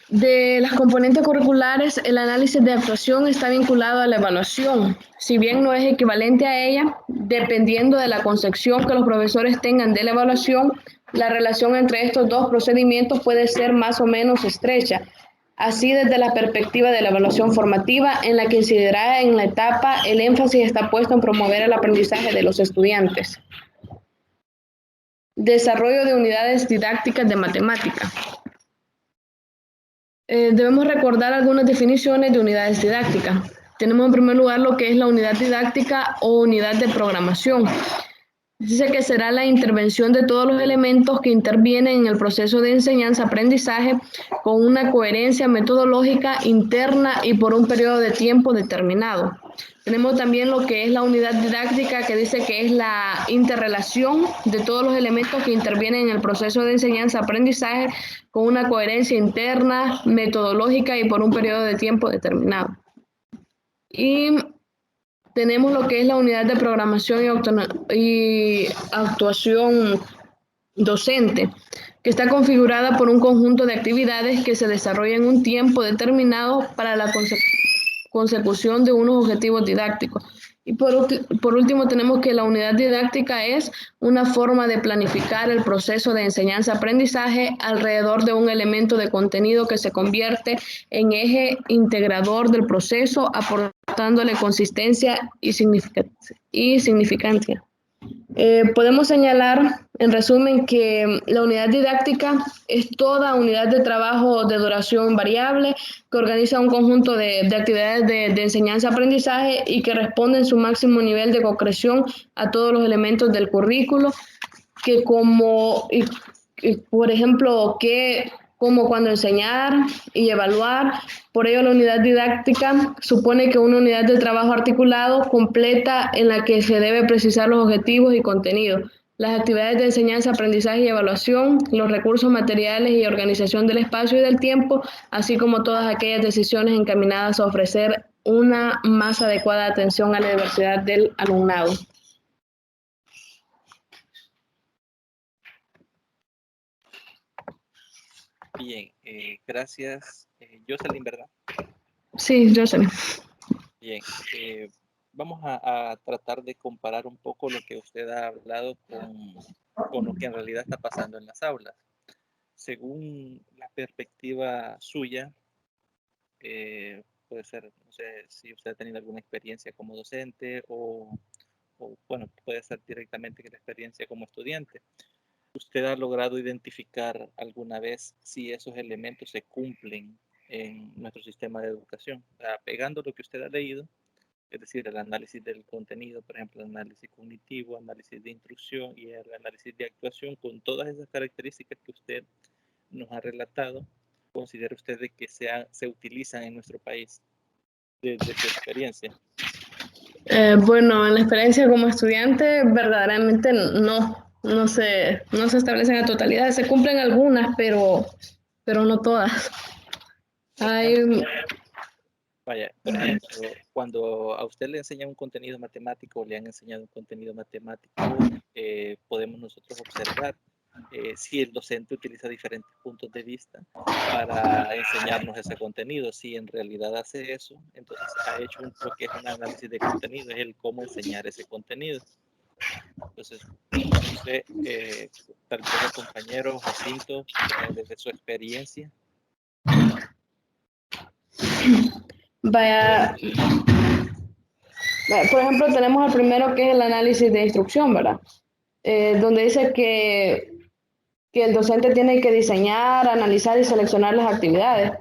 De las componentes curriculares, el análisis de actuación está vinculado a la evaluación. Si bien no es equivalente a ella, dependiendo de la concepción que los profesores tengan de la evaluación, la relación entre estos dos procedimientos puede ser más o menos estrecha. Así, desde la perspectiva de la evaluación formativa, en la que incidirá en la etapa, el énfasis está puesto en promover el aprendizaje de los estudiantes. Desarrollo de unidades didácticas de matemática. Debemos recordar algunas definiciones de unidades didácticas. Tenemos en primer lugar lo que es la unidad didáctica o unidad de programación. Dice que será la intervención de todos los elementos que intervienen en el proceso de enseñanza-aprendizaje con una coherencia metodológica interna y por un periodo de tiempo determinado. Tenemos también lo que es la unidad didáctica, que dice que es la interrelación de todos los elementos que intervienen en el proceso de enseñanza-aprendizaje con una coherencia interna, metodológica y por un periodo de tiempo determinado. Y tenemos lo que es la unidad de programación y actuación docente, que está configurada por un conjunto de actividades que se desarrollan en un tiempo determinado para la consecución de unos objetivos didácticos. Y por último tenemos que la unidad didáctica es una forma de planificar el proceso de enseñanza-aprendizaje alrededor de un elemento de contenido que se convierte en eje integrador del proceso, aportándole consistencia y significancia. Podemos señalar, en resumen, que la unidad didáctica es toda unidad de trabajo de duración variable que organiza un conjunto de actividades de enseñanza-aprendizaje y que responde en su máximo nivel de concreción a todos los elementos del currículo, que por ejemplo, como cuando enseñar y evaluar. Por ello, la unidad didáctica supone que una unidad de trabajo articulado, completa, en la que se debe precisar los objetivos y contenidos, las actividades de enseñanza, aprendizaje y evaluación, los recursos materiales y organización del espacio y del tiempo, así como todas aquellas decisiones encaminadas a ofrecer una más adecuada atención a la diversidad del alumnado. Bien, gracias. Jocelyn, ¿verdad? Sí, Jocelyn. Bien, vamos a tratar de comparar un poco lo que usted ha hablado con lo que en realidad está pasando en las aulas. Según la perspectiva suya, puede ser, no sé si usted ha tenido alguna experiencia como docente o bueno, puede ser directamente la experiencia como estudiante. ¿Usted ha logrado identificar alguna vez si esos elementos se cumplen en nuestro sistema de educación? Pegando lo que usted ha leído, es decir, el análisis del contenido, por ejemplo, el análisis cognitivo, análisis de instrucción y el análisis de actuación, con todas esas características que usted nos ha relatado, ¿considera usted de que se utilizan en nuestro país desde su experiencia? Bueno, en la experiencia como estudiante, verdaderamente no se establecen a totalidad. Se cumplen algunas, pero no todas. Vaya, por ejemplo, cuando a usted le enseñan un contenido matemático o le han enseñado un contenido matemático, podemos nosotros observar si el docente utiliza diferentes puntos de vista para enseñarnos ese contenido. Si en realidad hace eso, entonces ha hecho lo que es un análisis de contenido, es el cómo enseñar ese contenido. Entonces, no sé, tal vez el compañero Jacinto, desde su experiencia. Vaya, por ejemplo, tenemos el primero que es el análisis de instrucción, ¿verdad? Donde dice que el docente tiene que diseñar, analizar y seleccionar las actividades.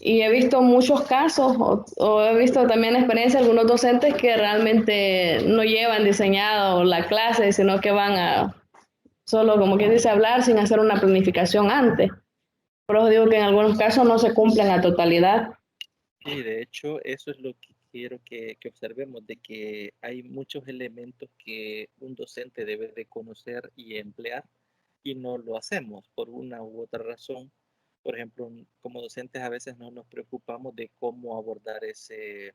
Y he visto muchos casos, o he visto también la experiencia de algunos docentes que realmente no llevan diseñado la clase, sino que van a solo, como quien dice, hablar sin hacer una planificación antes. Por eso digo que en algunos casos no se cumplen a totalidad. Sí, de hecho, eso es lo que quiero que observemos, de que hay muchos elementos que un docente debe de conocer y emplear y no lo hacemos por una u otra razón. Por ejemplo, como docentes a veces no nos preocupamos de cómo abordar ese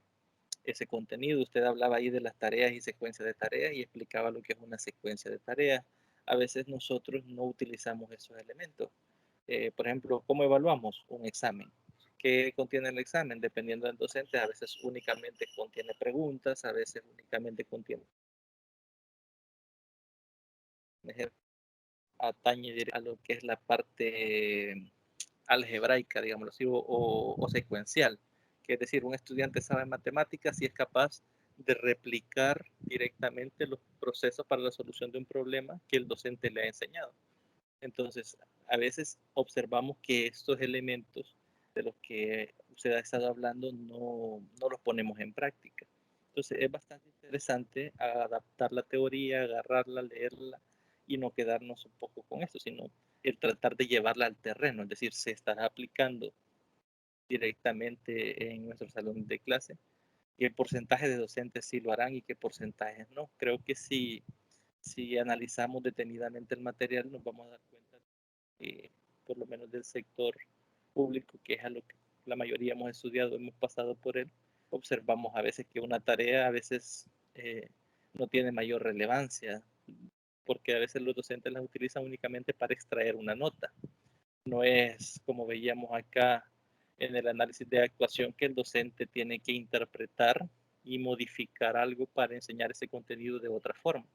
contenido. Usted hablaba ahí de las tareas y secuencias de tareas y explicaba lo que es una secuencia de tareas. A veces nosotros no utilizamos esos elementos. Por ejemplo, ¿cómo evaluamos un examen? ¿Qué contiene el examen? Dependiendo del docente, a veces únicamente contiene preguntas, a veces únicamente contiene atañe a lo que es la parte algebraica, digámoslo así, o secuencial. Que es decir, un estudiante sabe matemáticas si es capaz de replicar directamente los procesos para la solución de un problema que el docente le ha enseñado. Entonces, a veces observamos que estos elementos de los que usted ha estado hablando no los ponemos en práctica. Entonces, es bastante interesante adaptar la teoría, agarrarla, leerla y no quedarnos un poco con esto, sino el tratar de llevarla al terreno, es decir, se estará aplicando directamente en nuestro salón de clase. ¿Qué porcentaje de docentes sí lo harán y qué porcentajes no? Creo que si analizamos detenidamente el material, nos vamos a dar cuenta por lo menos del sector público, que es a lo que la mayoría hemos estudiado, hemos pasado por él, observamos a veces que una tarea a veces no tiene mayor relevancia, porque a veces los docentes las utilizan únicamente para extraer una nota. No es como veíamos acá en el análisis de actuación que el docente tiene que interpretar y modificar algo para enseñar ese contenido de otra forma.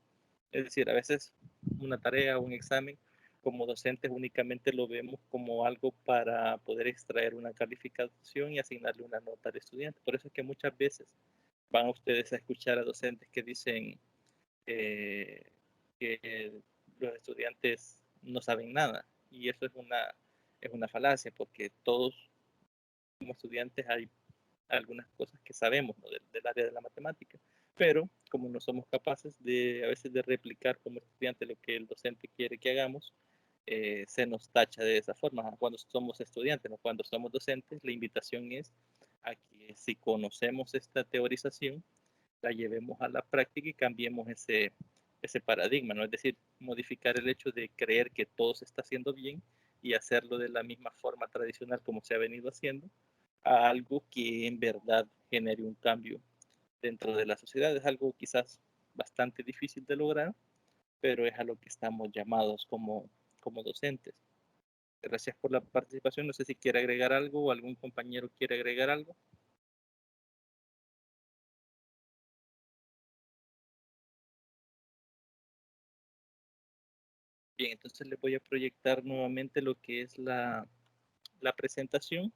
Es decir, a veces una tarea o un examen como docentes únicamente lo vemos como algo para poder extraer una calificación y asignarle una nota al estudiante. Por eso es que muchas veces van ustedes a escuchar a docentes que dicen que los estudiantes no saben nada. Y eso es una falacia, porque todos como estudiantes hay algunas cosas que sabemos, ¿no? del área de la matemática, pero como no somos capaces a veces de replicar como estudiante lo que el docente quiere que hagamos, se nos tacha de esa forma cuando somos estudiantes, ¿no? Cuando somos docentes, la invitación es a que si conocemos esta teorización, la llevemos a la práctica y cambiemos ese paradigma, ¿no? Es decir, modificar el hecho de creer que todo se está haciendo bien y hacerlo de la misma forma tradicional como se ha venido haciendo, a algo que en verdad genere un cambio dentro de la sociedad. Es algo quizás bastante difícil de lograr, pero es a lo que estamos llamados como docentes. Gracias por la participación. No sé si quiere agregar algo o algún compañero quiere agregar algo. Bien, entonces les voy a proyectar nuevamente lo que es la presentación.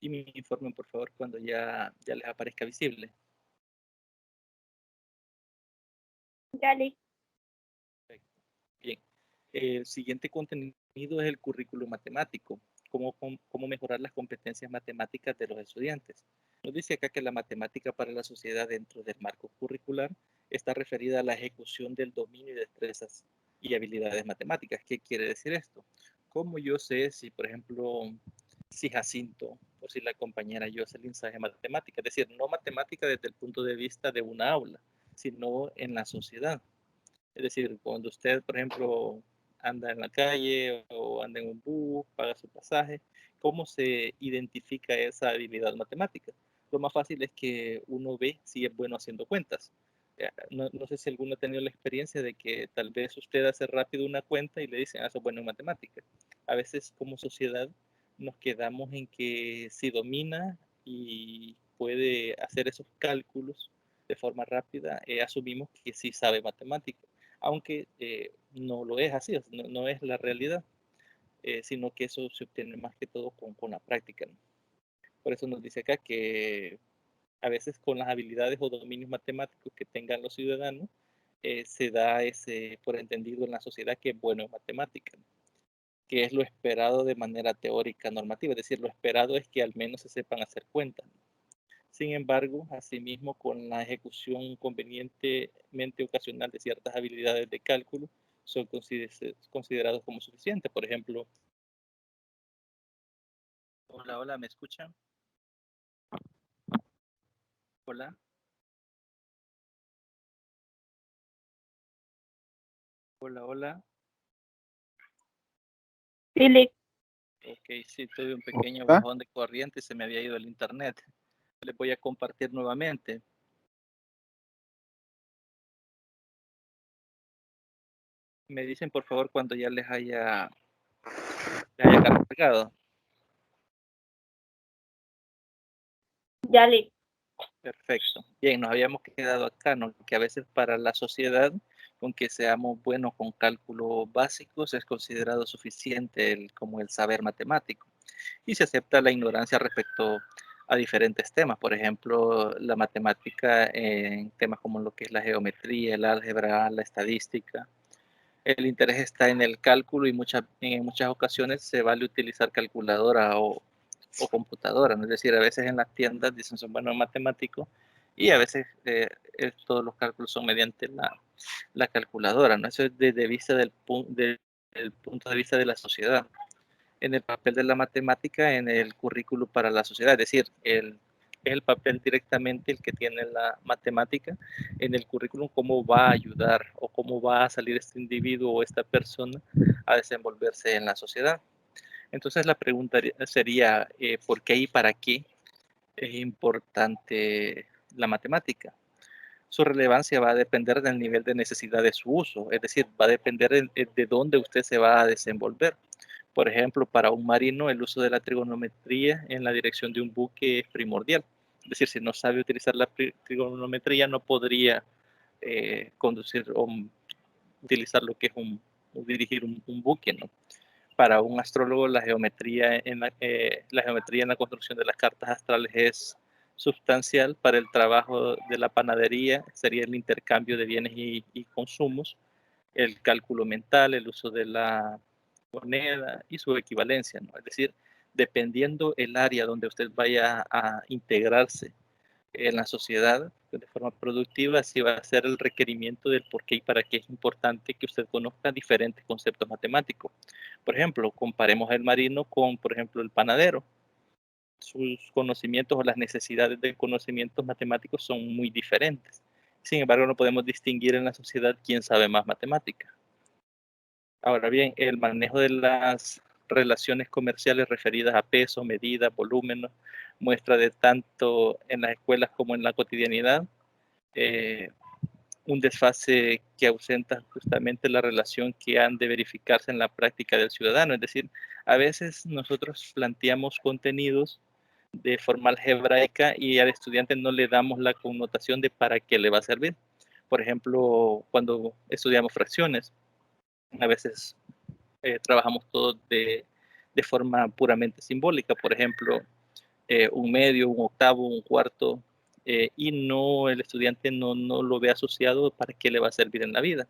Y me informen, por favor, cuando ya les aparezca visible. Yali. Bien. El siguiente contenido es el currículo matemático. Cómo mejorar las competencias matemáticas de los estudiantes. Nos dice acá que la matemática para la sociedad dentro del marco curricular está referida a la ejecución del dominio y destrezas y habilidades matemáticas. ¿Qué quiere decir esto? ¿Cómo yo sé si, por ejemplo, si Jacinto o si la compañera Jocelyn sabe matemática? Es decir, no matemática desde el punto de vista de una aula, sino en la sociedad. Es decir, cuando usted, por ejemplo, anda en la calle o anda en un bus, paga su pasaje, ¿cómo se identifica esa habilidad matemática? Lo más fácil es que uno ve si es bueno haciendo cuentas. No sé si alguno ha tenido la experiencia de que tal vez usted hace rápido una cuenta y le dicen, eso es bueno en matemáticas. A veces como sociedad nos quedamos en que si domina y puede hacer esos cálculos de forma rápida, asumimos que sí sabe matemáticas, aunque no lo es así, no es la realidad, sino que eso se obtiene más que todo con la práctica, ¿no? Por eso nos dice acá que a veces con las habilidades o dominios matemáticos que tengan los ciudadanos, se da ese por entendido en la sociedad que es bueno en matemáticas, ¿no? Que es lo esperado de manera teórica normativa, es decir, lo esperado es que al menos se sepan hacer cuentas, ¿no? Sin embargo, asimismo, con la ejecución convenientemente ocasional de ciertas habilidades de cálculo, son considerados como suficientes. Por ejemplo, hola, hola, ¿me escuchan? Hola, hola, hola. Philip. Ok, sí, tuve un pequeño bajón de corriente y se me había ido el internet. Les voy a compartir nuevamente. Me dicen, por favor, cuando ya les haya cargado. Yali. Perfecto. Bien, nos habíamos quedado acá, ¿no? Que a veces para la sociedad, con que seamos buenos con cálculos básicos, es considerado suficiente como el saber matemático. Y se acepta la ignorancia respecto a diferentes temas. Por ejemplo, la matemática en temas como lo que es la geometría, el álgebra, la estadística. El interés está en el cálculo y en muchas ocasiones se vale utilizar calculadora o computadora, ¿no? Es decir, a veces en las tiendas dicen son buenos matemáticos y a veces todos los cálculos son mediante la calculadora, ¿no? Eso es desde vista del punto de vista de la sociedad. En el papel de la matemática en el currículo para la sociedad, es decir, es el papel directamente el que tiene la matemática en el currículum, cómo va a ayudar o cómo va a salir este individuo o esta persona a desenvolverse en la sociedad. Entonces la pregunta sería, ¿por qué y para qué es importante la matemática? Su relevancia va a depender del nivel de necesidad de su uso, es decir, va a depender de dónde usted se va a desenvolver. Por ejemplo, para un marino, el uso de la trigonometría en la dirección de un buque es primordial. Es decir, si no sabe utilizar la trigonometría, no podría conducir o utilizar lo que es dirigir un buque, ¿no? Para un astrólogo, la geometría en la construcción de las cartas astrales es sustancial. Para el trabajo de la panadería sería el intercambio de bienes y consumos, el cálculo mental, el uso de la moneda y su equivalencia, ¿no? Es decir, dependiendo el área donde usted vaya a integrarse en la sociedad de forma productiva, así va a ser el requerimiento del por qué y para qué es importante que usted conozca diferentes conceptos matemáticos. Por ejemplo, comparemos el marino con, por ejemplo, el panadero. Sus conocimientos o las necesidades de conocimientos matemáticos son muy diferentes. Sin embargo, no podemos distinguir en la sociedad quién sabe más matemática. Ahora bien, el manejo de las relaciones comerciales referidas a peso, medida, volumen, muestra de tanto en las escuelas como en la cotidianidad un desfase que ausenta justamente la relación que han de verificarse en la práctica del ciudadano. Es decir, a veces nosotros planteamos contenidos de forma algebraica y al estudiante no le damos la connotación de para qué le va a servir. Por ejemplo, cuando estudiamos fracciones, a veces trabajamos todo de forma puramente simbólica. Por ejemplo, un medio, un octavo, un cuarto, y no el estudiante no lo ve asociado para qué le va a servir en la vida.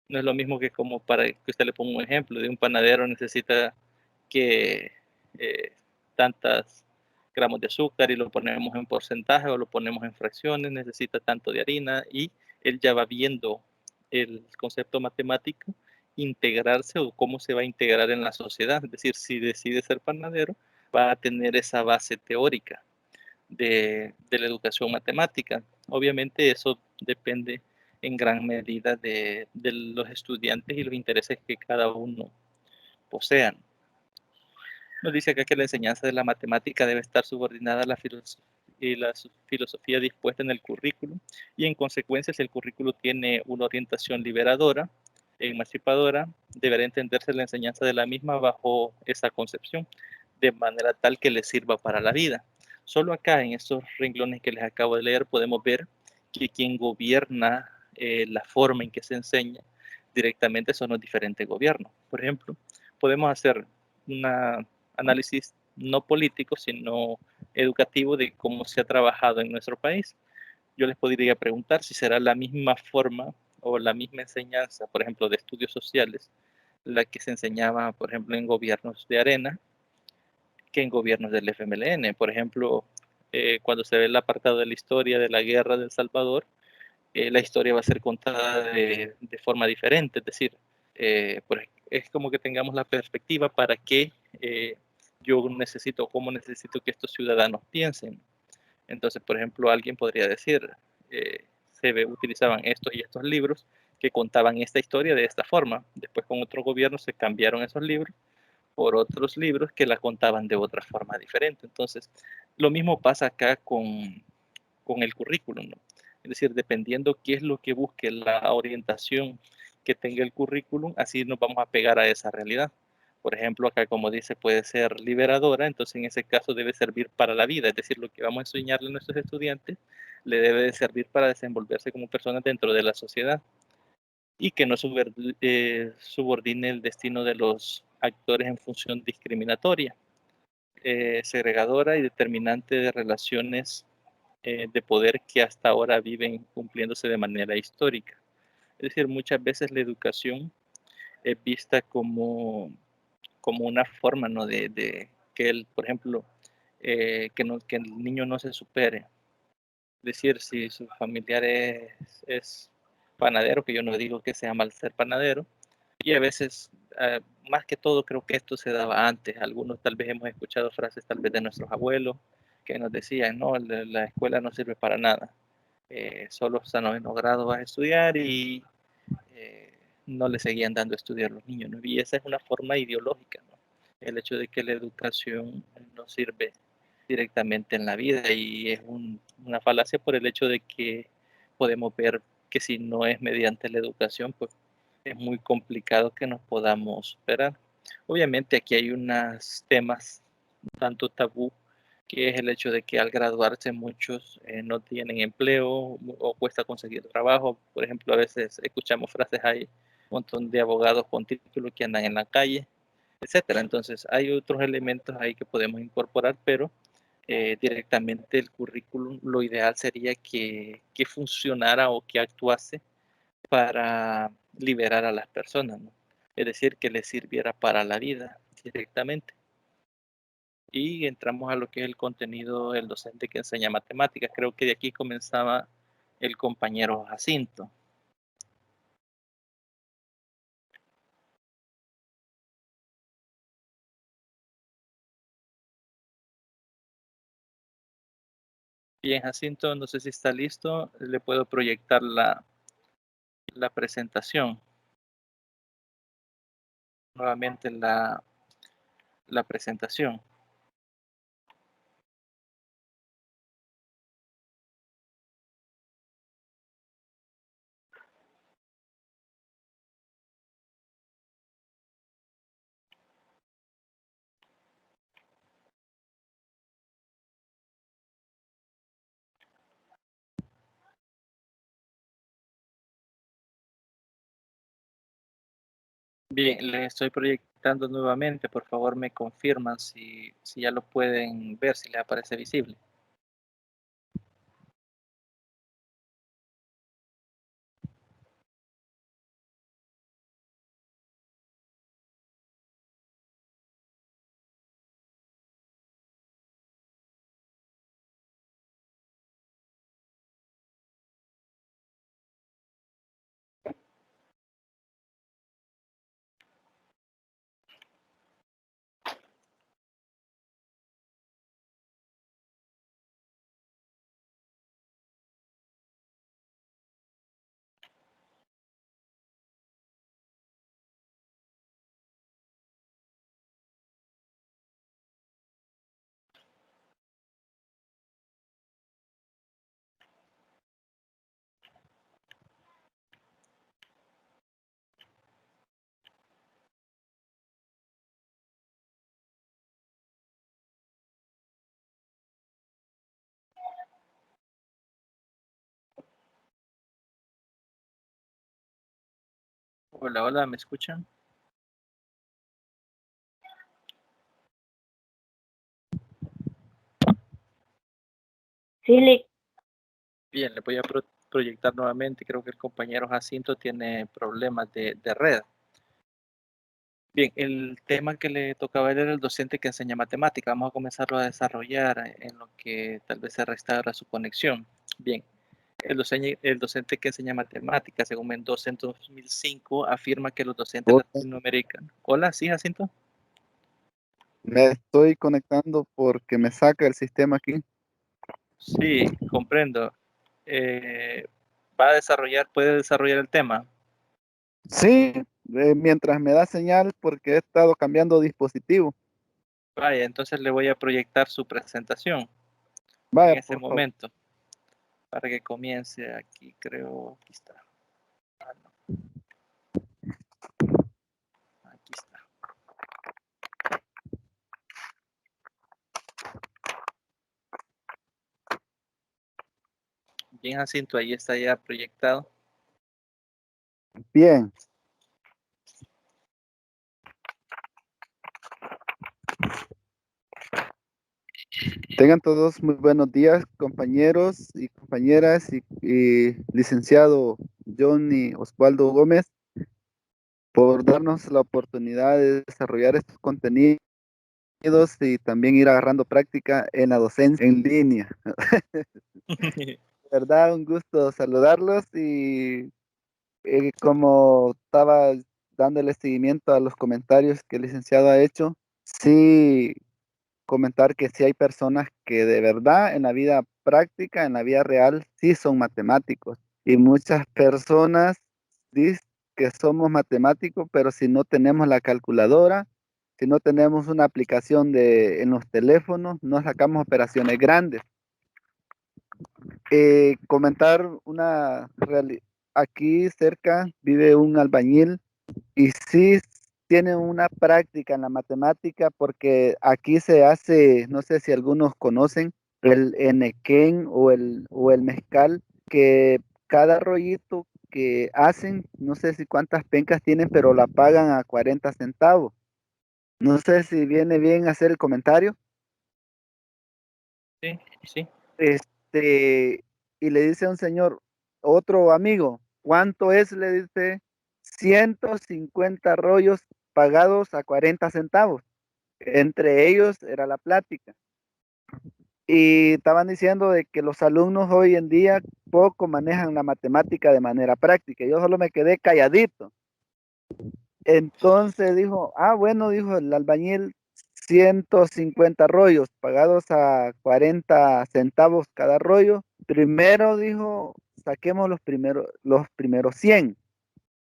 No es lo mismo que como para que usted le ponga un ejemplo de un panadero necesita que tantas gramos de azúcar y lo ponemos en porcentaje o lo ponemos en fracciones, necesita tanto de harina y él ya va viendo el concepto matemático integrarse o cómo se va a integrar en la sociedad. Es decir, si decide ser panadero, va a tener esa base teórica de la educación matemática. Obviamente eso depende en gran medida de los estudiantes y los intereses que cada uno posean. Nos dice acá que la enseñanza de la matemática debe estar subordinada a la filosofía dispuesta en el currículum y en consecuencia si el currículum tiene una orientación liberadora, emancipadora, deberá entenderse la enseñanza de la misma bajo esa concepción, de manera tal que le sirva para la vida. Solo acá en estos renglones que les acabo de leer podemos ver que quien gobierna la forma en que se enseña directamente son los diferentes gobiernos. Por ejemplo, podemos hacer una análisis no político, sino educativo de cómo se ha trabajado en nuestro país. Yo les podría preguntar si será la misma forma o la misma enseñanza, por ejemplo, de estudios sociales, la que se enseñaba, por ejemplo, en gobiernos de Arena, que en gobiernos del FMLN. Por ejemplo, cuando se ve el apartado de la historia de la guerra de El Salvador, la historia va a ser contada de forma diferente, es decir, pues es como que tengamos la perspectiva para qué yo necesito, cómo necesito que estos ciudadanos piensen. Entonces, por ejemplo, alguien podría decir, utilizaban estos y estos libros que contaban esta historia de esta forma. Después con otro gobierno se cambiaron esos libros por otros libros que la contaban de otra forma diferente. Entonces, lo mismo pasa acá con el currículum, ¿no? Es decir, dependiendo qué es lo que busque la orientación que tenga el currículum, así nos vamos a pegar a esa realidad. Por ejemplo, acá como dice, puede ser liberadora, entonces en ese caso debe servir para la vida, es decir, lo que vamos a enseñarle a nuestros estudiantes le debe de servir para desenvolverse como personas dentro de la sociedad y que no subordine el destino de los actores en función discriminatoria, segregadora y determinante de relaciones de poder que hasta ahora viven cumpliéndose de manera histórica. Es decir, muchas veces la educación es vista como una forma, ¿no? de que él, por ejemplo, que el niño no se supere. Es decir, si su familiar es panadero, que yo no digo que sea mal ser panadero, y a veces, más que todo, creo que esto se daba antes. Algunos tal vez hemos escuchado frases tal vez de nuestros abuelos que nos decían, no, la escuela no sirve para nada. Solo hasta noveno grado vas a estudiar y no le seguían dando a estudiar a los niños, ¿no? Y esa es una forma ideológica, ¿no? El hecho de que la educación no sirve directamente en la vida y es una falacia por el hecho de que podemos ver que si no es mediante la educación, pues es muy complicado que nos podamos superar. Obviamente aquí hay unos temas tanto tabú que es el hecho de que al graduarse muchos no tienen empleo o cuesta conseguir trabajo. Por ejemplo, a veces escuchamos frases, hay un montón de abogados con título que andan en la calle, etcétera. Entonces hay otros elementos ahí que podemos incorporar, pero directamente el currículum, lo ideal sería que funcionara o que actuase para liberar a las personas, ¿no? Es decir, que les sirviera para la vida directamente. Y entramos a lo que es el contenido del docente que enseña matemáticas. Creo que de aquí comenzaba el compañero Jacinto. Bien, Jacinto, no sé si está listo. Le puedo proyectar la presentación. Nuevamente la presentación. Bien, les estoy proyectando nuevamente. Por favor, me confirman si ya lo pueden ver, si les aparece visible. Hola, hola, ¿me escuchan? Sí, Bien, le voy a proyectar nuevamente. Creo que el compañero Jacinto tiene problemas de red. Bien, el tema que le tocaba a él era el docente que enseña matemática. Vamos a comenzarlo a desarrollar en lo que tal vez se restaura su conexión. Bien, el docente que enseña matemática, según Mendoza en 2005, afirma que los docentes Hola, latinoamericanos... Hola, ¿sí, Jacinto? me estoy conectando porque me saca el sistema aquí. Sí, comprendo. Va a desarrollar, puede desarrollar el tema. Sí, mientras me da señal porque he estado cambiando dispositivo. Vaya, entonces le voy a proyectar su presentación en Vaya, este por favor. momento para que comience aquí, creo. Aquí está. Ah, no, aquí está. Bien, Jacinto, ahí está ya proyectado. Bien. Tengan todos muy buenos días, compañeros y compañeras y licenciado Johnny Osvaldo Gómez, por darnos la oportunidad de desarrollar estos contenidos y también ir agarrando práctica en la docencia en línea. ¿Verdad? Un gusto saludarlos y como estaba dándole seguimiento a los comentarios que el licenciado ha hecho, sí comentar que sí hay personas que de verdad en la vida práctica, en la vida real, sí son matemáticos. Y muchas personas dicen que somos matemáticos, pero si no tenemos la calculadora, si no tenemos una aplicación en los teléfonos, no sacamos operaciones grandes. Comentar una realidad. Aquí cerca vive un albañil y sí tiene una práctica en la matemática porque aquí se hace, no sé si algunos conocen, el enequén o el mezcal, que cada rollito que hacen, no sé si cuántas pencas tienen, pero la pagan a 40 centavos. No sé si viene bien hacer el comentario. Sí, sí. Y le dice a un señor, otro amigo, ¿cuánto es? Le dice, 150 rollos pagados a 40 centavos. Entre ellos era la plática. Y estaban diciendo de que los alumnos hoy en día poco manejan la matemática de manera práctica. Yo solo me quedé calladito. Entonces dijo, bueno, dijo el albañil, 150 rollos pagados a 40 centavos cada rollo. Primero dijo, saquemos los primeros 100.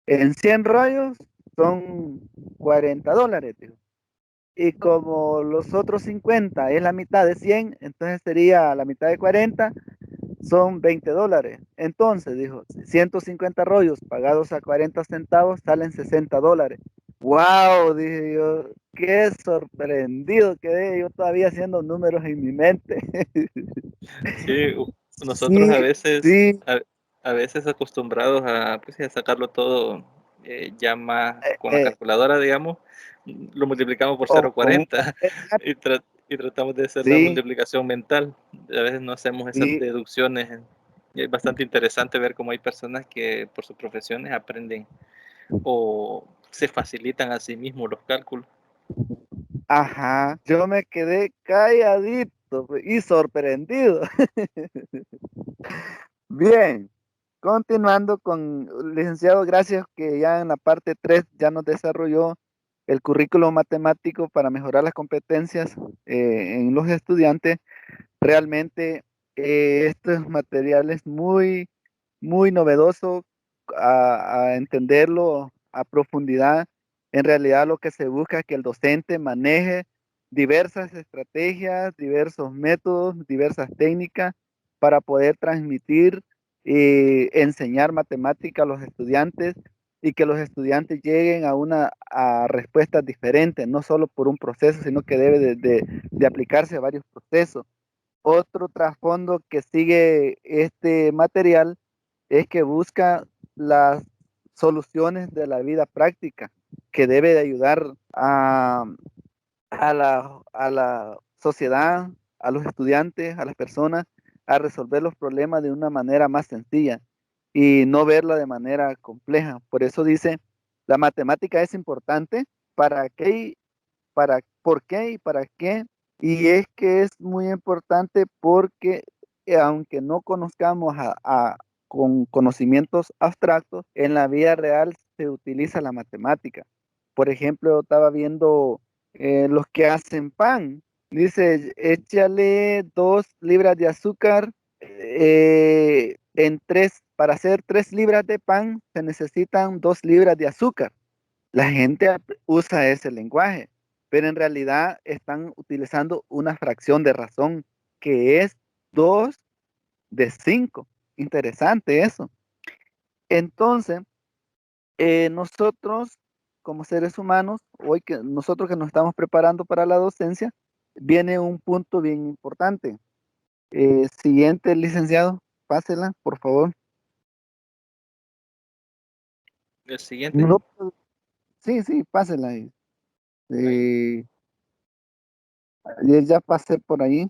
En 100 rollos son $40, dijo. Y como los otros 50 es la mitad de 100, entonces sería la mitad de 40, son $20. Entonces, dijo, 150 rollos pagados a 40 centavos salen $60. ¡Wow! Dije yo, qué sorprendido quedé yo todavía haciendo números en mi mente. Sí, nosotros Sí, sí, a veces acostumbrados a, pues, a sacarlo todo ya más con la eh, calculadora, digamos, lo multiplicamos por o con un 0,40 material, y tratamos de hacer la sí, multiplicación mental. A veces no hacemos esas sí, deducciones. Y es bastante interesante ver cómo hay personas que por sus profesiones aprenden o se facilitan a sí mismos los cálculos. ajá, yo me quedé calladito y sorprendido. Bien, continuando con licenciado, gracias que ya en la parte 3 ya nos desarrolló el currículo matemático para mejorar las competencias en los estudiantes. Realmente estos materiales muy, muy novedoso a entenderlo a profundidad. En realidad lo que se busca es que el docente maneje diversas estrategias, diversos métodos, diversas técnicas para poder transmitir y enseñar matemática a los estudiantes y que los estudiantes lleguen a respuestas diferentes, no solo por un proceso, sino que debe de aplicarse a varios procesos. Otro trasfondo que sigue este material es que busca las soluciones de la vida práctica, que debe de ayudar a la sociedad, a los estudiantes, a las personas, a resolver los problemas de una manera más sencilla y no verla de manera compleja. Por eso dice, la matemática es importante, ¿para qué? ¿Por qué y para qué? Y es que es muy importante porque aunque no conozcamos con conocimientos abstractos, en la vida real se utiliza la matemática. Por ejemplo, estaba viendo los que hacen pan. Dice, échale 2 libras de azúcar para hacer 3 libras de pan se necesitan 2 libras de azúcar. La gente usa ese lenguaje, pero en realidad están utilizando una fracción de razón que es 2 de 5. Interesante eso. Entonces, nosotros como seres humanos, hoy que nosotros que nos estamos preparando para la docencia, viene un punto bien importante. Siguiente, licenciado, pásela, por favor. El siguiente, No, sí, sí, pásela. ahí. Eh, ya pasé por ahí.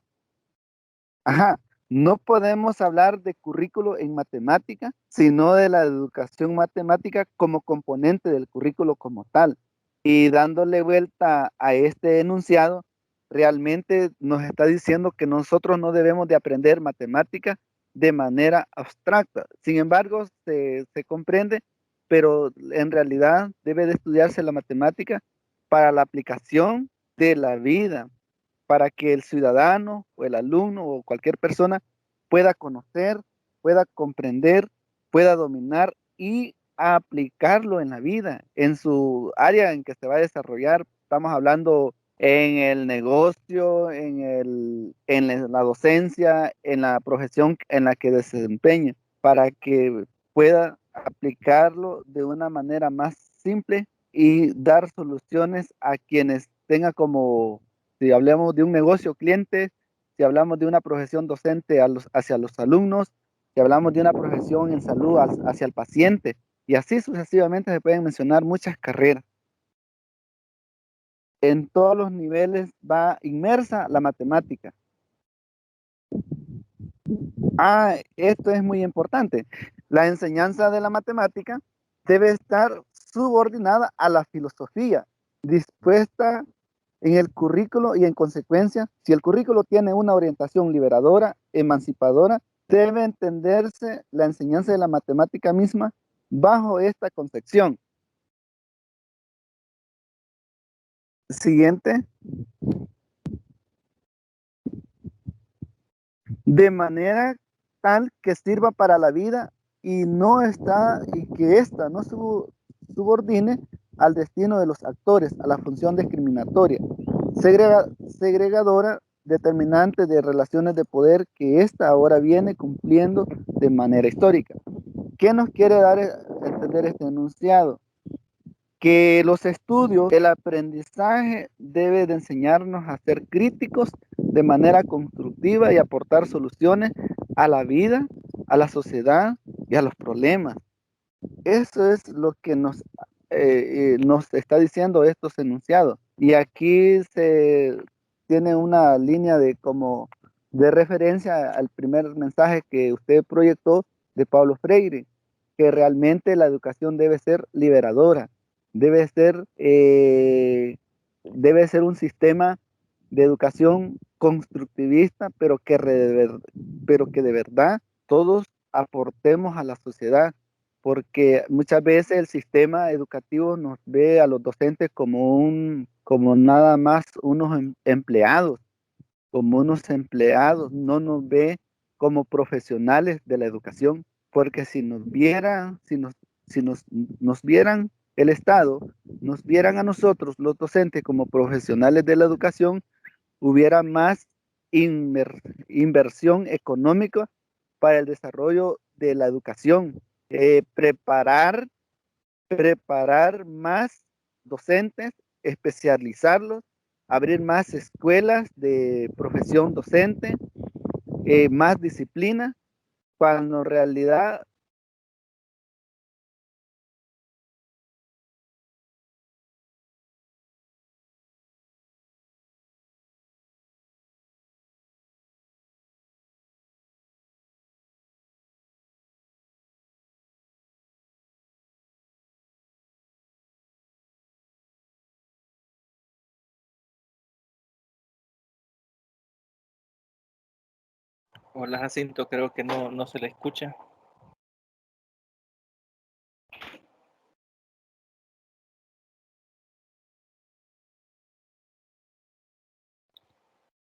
Ajá, no podemos hablar de currículo en matemática, sino de la educación matemática como componente del currículo como tal. Y dándole vuelta a este enunciado, realmente nos está diciendo que nosotros no debemos de aprender matemática de manera abstracta. Sin embargo, se comprende, pero en realidad debe de estudiarse la matemática para la aplicación de la vida, para que el ciudadano o el alumno o cualquier persona pueda conocer, pueda comprender, pueda dominar y aplicarlo en la vida, en su área en que se va a desarrollar. Estamos hablando en el negocio, en la docencia, en la profesión en la que desempeñe, para que pueda aplicarlo de una manera más simple y dar soluciones a quienes tenga como, si hablamos de un negocio cliente, si hablamos de una profesión docente hacia los alumnos, si hablamos de una profesión en salud hacia el paciente, y así sucesivamente se pueden mencionar muchas carreras. En todos los niveles va inmersa la matemática. Esto es muy importante. La enseñanza de la matemática debe estar subordinada a la filosofía, dispuesta en el currículo y en consecuencia, si el currículo tiene una orientación liberadora, emancipadora, debe entenderse la enseñanza de la matemática misma bajo esta concepción. Siguiente. De manera tal que sirva para la vida y que ésta no subordine al destino de los actores, a la función discriminatoria, segregadora, determinante de relaciones de poder que ésta ahora viene cumpliendo de manera histórica. ¿Qué nos quiere dar a entender este enunciado? Que los estudios, el aprendizaje debe de enseñarnos a ser críticos de manera constructiva y aportar soluciones a la vida, a la sociedad y a los problemas. Eso es lo que nos está diciendo estos enunciados. Y aquí se tiene una línea de referencia al primer mensaje que usted proyectó de Pablo Freire, que realmente la educación debe ser liberadora, debe ser, debe ser un sistema de educación constructivista, pero que de verdad todos aportemos a la sociedad, porque muchas veces el sistema educativo nos ve a los docentes como nada más unos empleados, no nos ve como profesionales de la educación, porque si nos vieran, nos vieran el Estado, nos vieran a nosotros, los docentes, como profesionales de la educación, hubiera más inversión económica para el desarrollo de la educación, preparar más docentes, especializarlos, abrir más escuelas de profesión docente, más disciplina, cuando en realidad Hola Jacinto, creo que no se le escucha.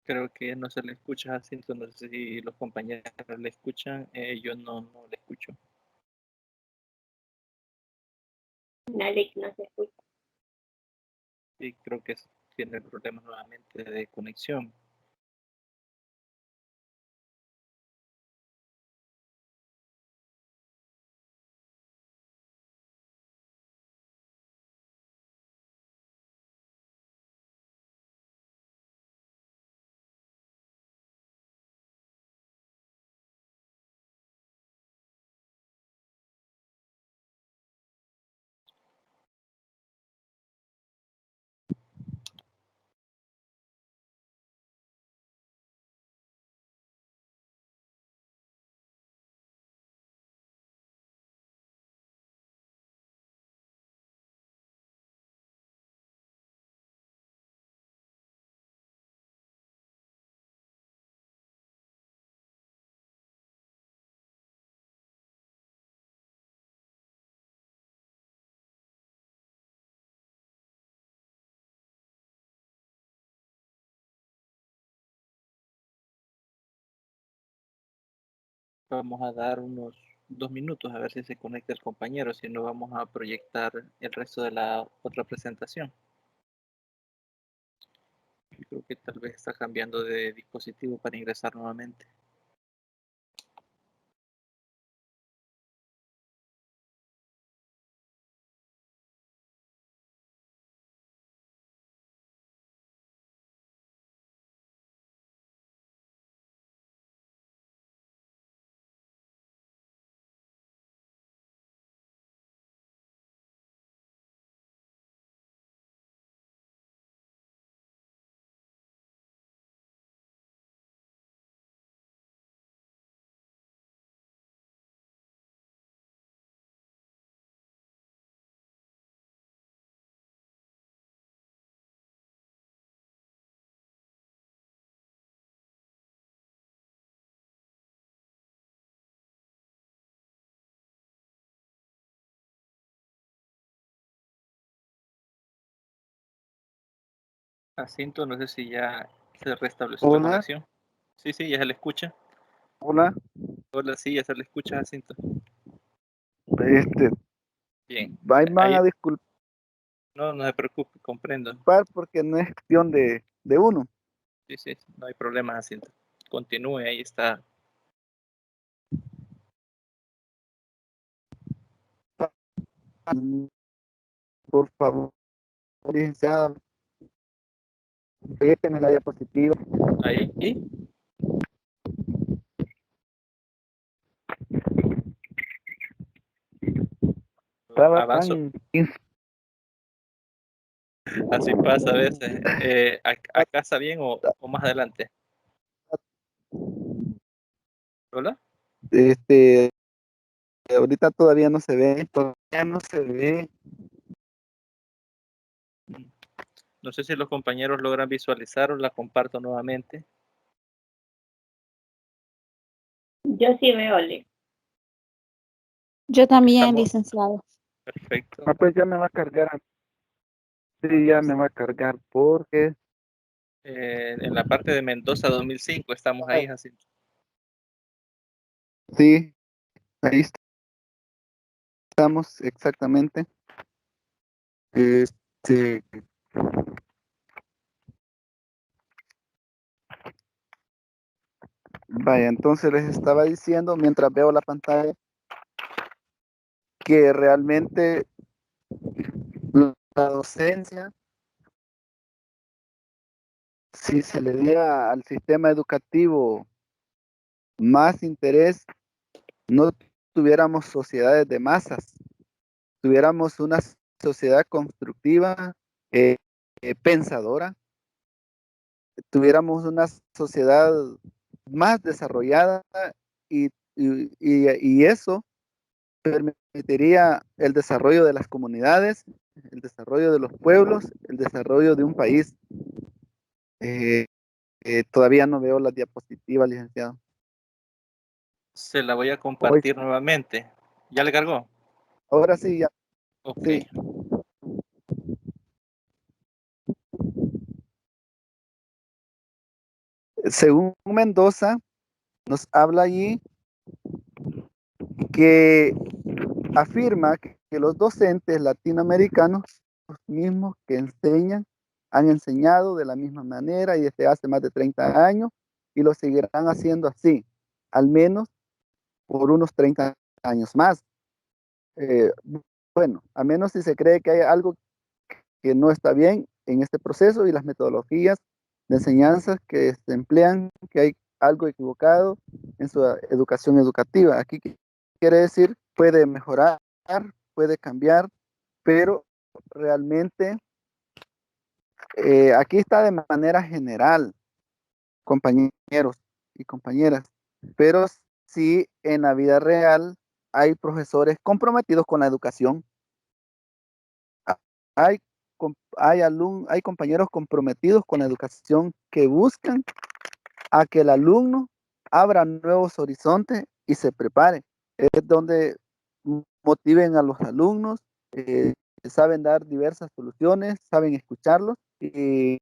Creo que no se le escucha a Jacinto, no sé si los compañeros le escuchan, yo no le escucho. Nadie no se escucha. Y creo que tiene problemas nuevamente de conexión. Vamos a dar unos 2 minutos a ver si se conecta el compañero, si no vamos a proyectar el resto de la otra presentación. Creo que tal vez está cambiando de dispositivo para ingresar nuevamente. Jacinto, no sé si ya se restableció la Hola, conexión. Sí, sí, ya se le escucha. hola. Hola, sí, ya se le escucha, Jacinto. Este, Bien. ahí van Ahí, a disculpar no, no se preocupe, comprendo. porque no es cuestión de uno. Sí, sí, no hay problema, Jacinto. Continúe, ahí está. Por favor, licenciada, proyecten la diapositiva. Ahí, y Estaba avanzo. tan Así pasa a veces. ¿Acá está bien o más adelante? ¿Hola? este, ahorita todavía no se ve, todavía no se ve. No sé si los compañeros logran visualizar o la comparto nuevamente. Yo sí veo, Le. Yo también, Estamos licenciado. perfecto. Ah, pues ya me va a cargar, sí, ya me va a cargar porque En la parte de Mendoza 2005 estamos ahí, Jacinto. sí, ahí estamos exactamente. Este, vaya, entonces les estaba diciendo mientras veo la pantalla que realmente la docencia, si se le diera al sistema educativo más interés, no tuviéramos sociedades de masas, tuviéramos una sociedad constructiva, pensadora, tuviéramos una sociedad más desarrollada y, y eso permitiría el desarrollo de las comunidades, el desarrollo de los pueblos, el desarrollo de un país. Eh, todavía no veo la diapositiva, licenciado. Se la voy a Hoy, compartir nuevamente. ¿Ya le cargó? ahora sí, ya, Ok. sí. Según Mendoza, nos habla allí que afirma que los docentes latinoamericanos, los mismos que enseñan, han enseñado de la misma manera y desde hace más de 30 años y lo seguirán haciendo así, al menos por unos 30 años más. Eh, bueno, a menos si se cree que hay algo que no está bien en este proceso y las metodologías de enseñanza que se emplean, que hay algo equivocado en su educación educativa. Aquí quiere decir, puede mejorar, puede cambiar, pero realmente aquí está de manera general, compañeros y compañeras, pero sí en la vida real hay profesores comprometidos con la educación, hay, hay compañeros comprometidos con la educación que buscan a que el alumno abra nuevos horizontes y se prepare. Es donde motiven a los alumnos, saben dar diversas soluciones, saben escucharlos y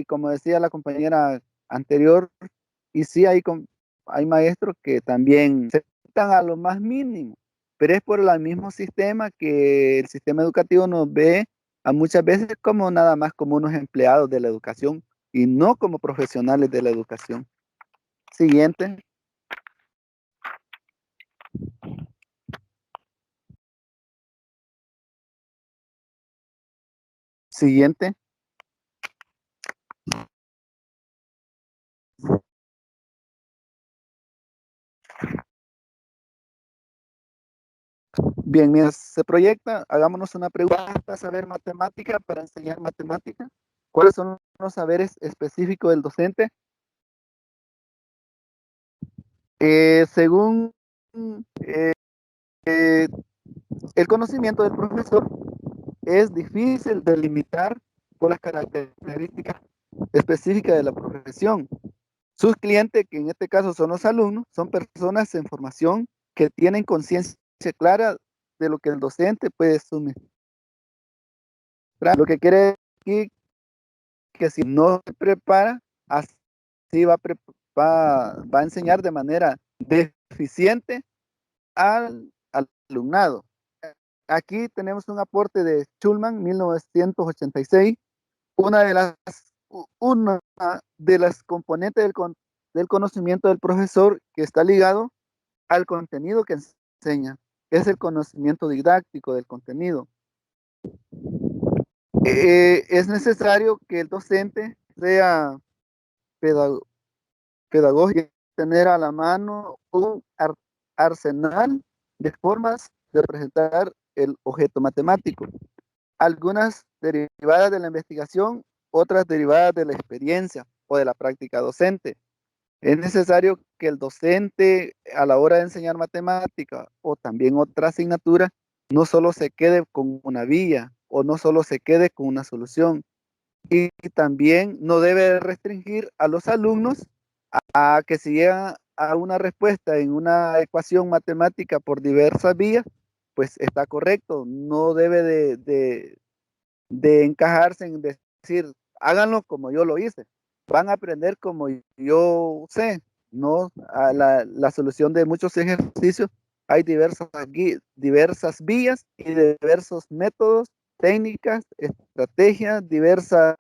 como decía la compañera anterior, y sí hay maestros que también se están a lo más mínimo, pero es por el mismo sistema que el sistema educativo nos ve a muchas veces como nada más como unos empleados de la educación y no como profesionales de la educación. Siguiente. Siguiente. Bien, mientras se proyecta, hagámonos una pregunta para saber matemática, para enseñar matemática. ¿Cuáles son los saberes específicos del docente? Según eh, eh, el conocimiento del profesor, es difícil delimitar por las características específicas de la profesión. Sus clientes, que en este caso son los alumnos, son personas en formación que tienen conciencia clara de lo que el docente puede suministrar. Lo que quiere decir que si no se prepara, así va a enseñar de manera deficiente al alumnado. Aquí tenemos un aporte de Schulman, 1986, una de las componentes del conocimiento del profesor que está ligado al contenido que enseña, es el conocimiento didáctico del contenido. Es necesario que el docente sea pedagógico, tener a la mano un arsenal de formas de representar el objeto matemático. Algunas derivadas de la investigación, otras derivadas de la experiencia o de la práctica docente. Es necesario que el docente a la hora de enseñar matemática o también otra asignatura no solo se quede con una vía o no solo se quede con una solución, y también no debe restringir a los alumnos a que si llegan a una respuesta en una ecuación matemática por diversas vías, pues está correcto, no debe de encajarse en decir, háganlo como yo lo hice, van a aprender como yo sé, ¿no? A la solución de muchos ejercicios hay diversas vías y diversos métodos, técnicas, estrategias, diversas